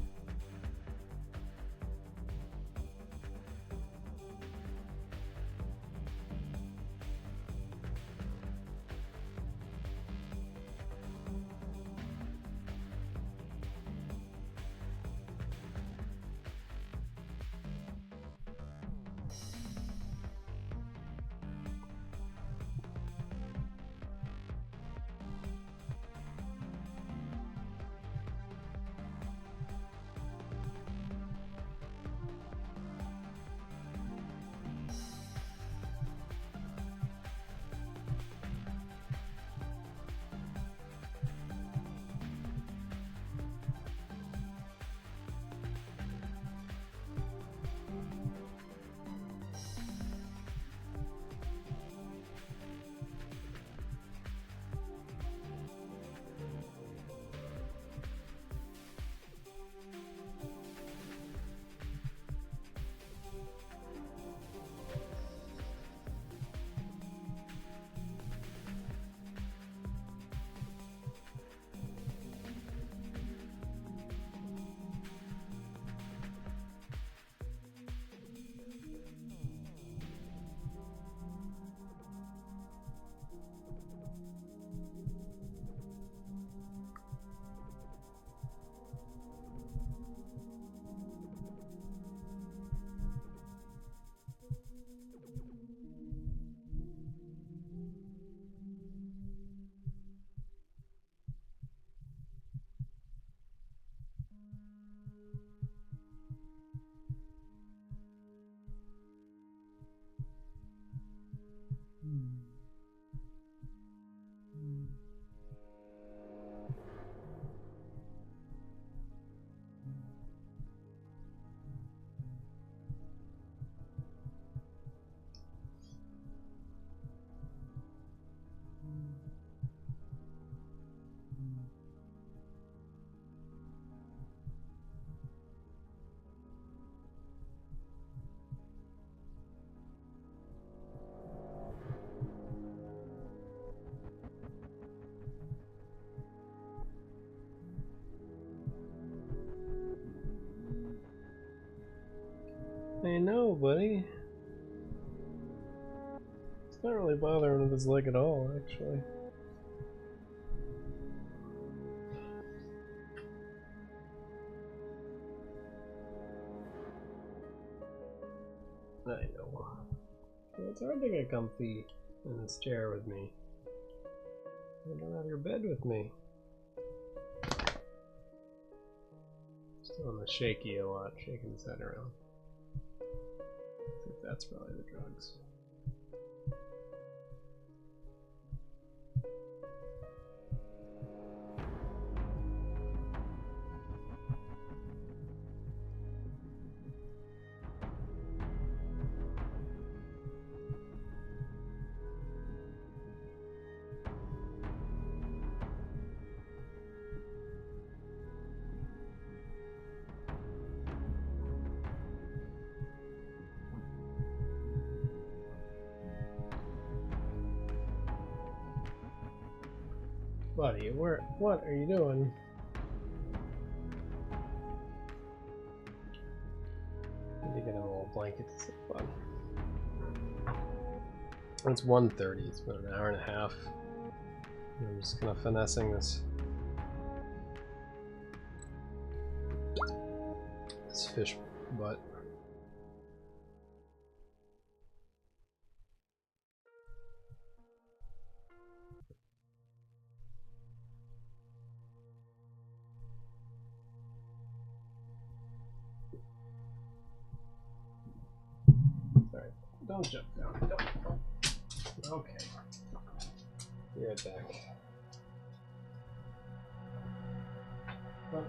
I know, buddy. It's not really bothering with his leg at all, actually. I know. It's hard to get comfy in this chair with me. You don't have your bed with me. Still on the shaky a lot, shaking his head around. I think that's probably the drugs. Buddy, what are you doing? Need to get him a little blanket to sit on. It's 1:30, it's been an hour and a half. I'm just kind of finessing this fish butt. Don't jump down. Don't. Okay. Be right back. Well,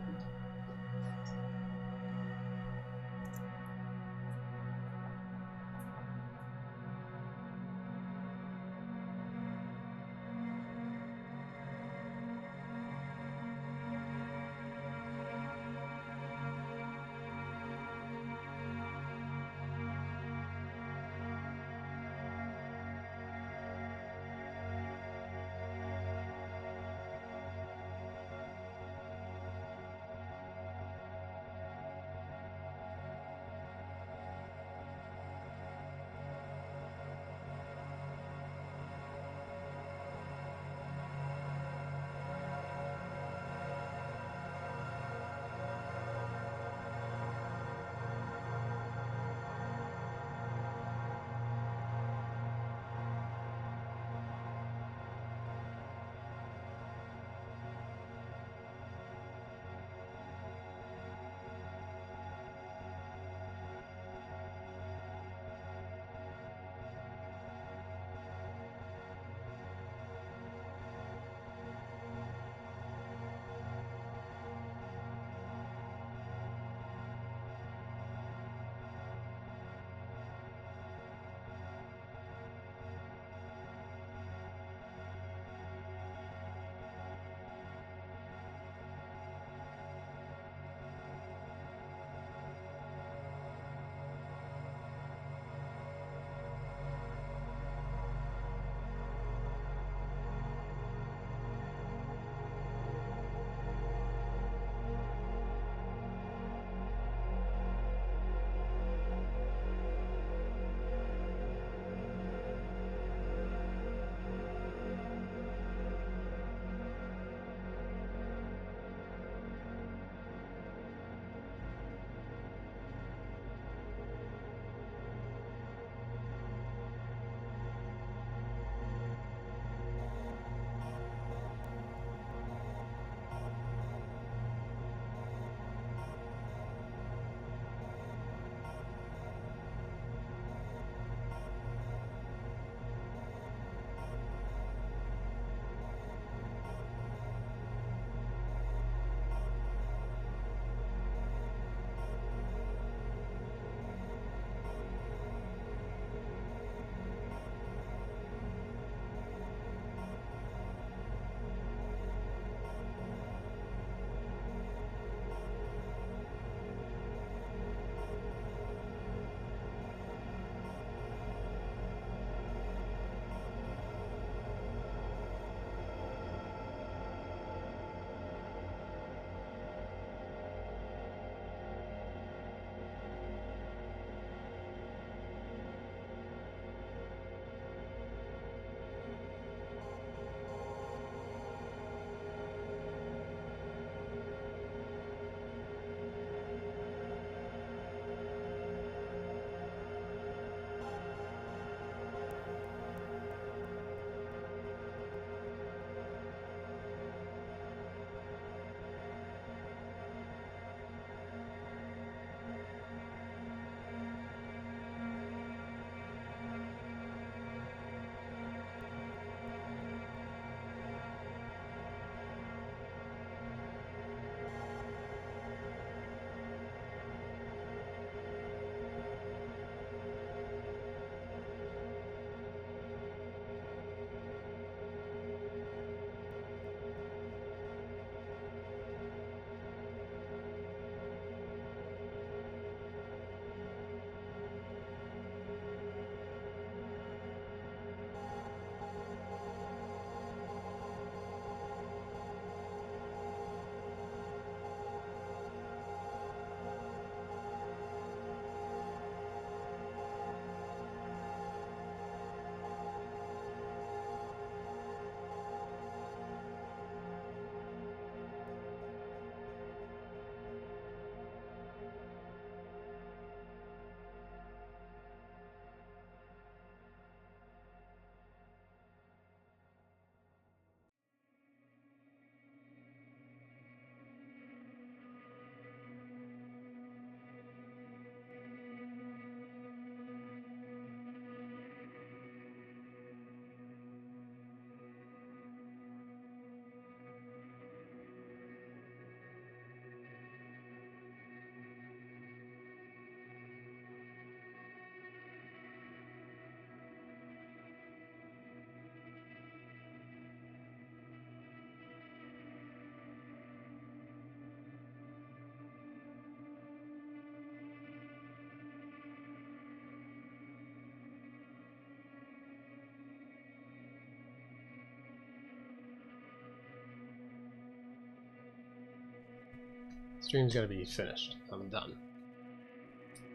Stream's gotta be finished. I'm done.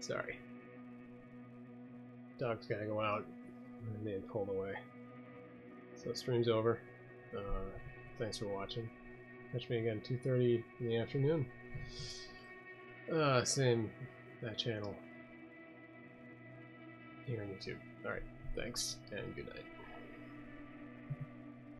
Sorry. Dog's gotta go out and being pulled away. So stream's over. Thanks for watching. Catch me again 2:30 in the afternoon. Same that channel here on YouTube. Alright, thanks and good night.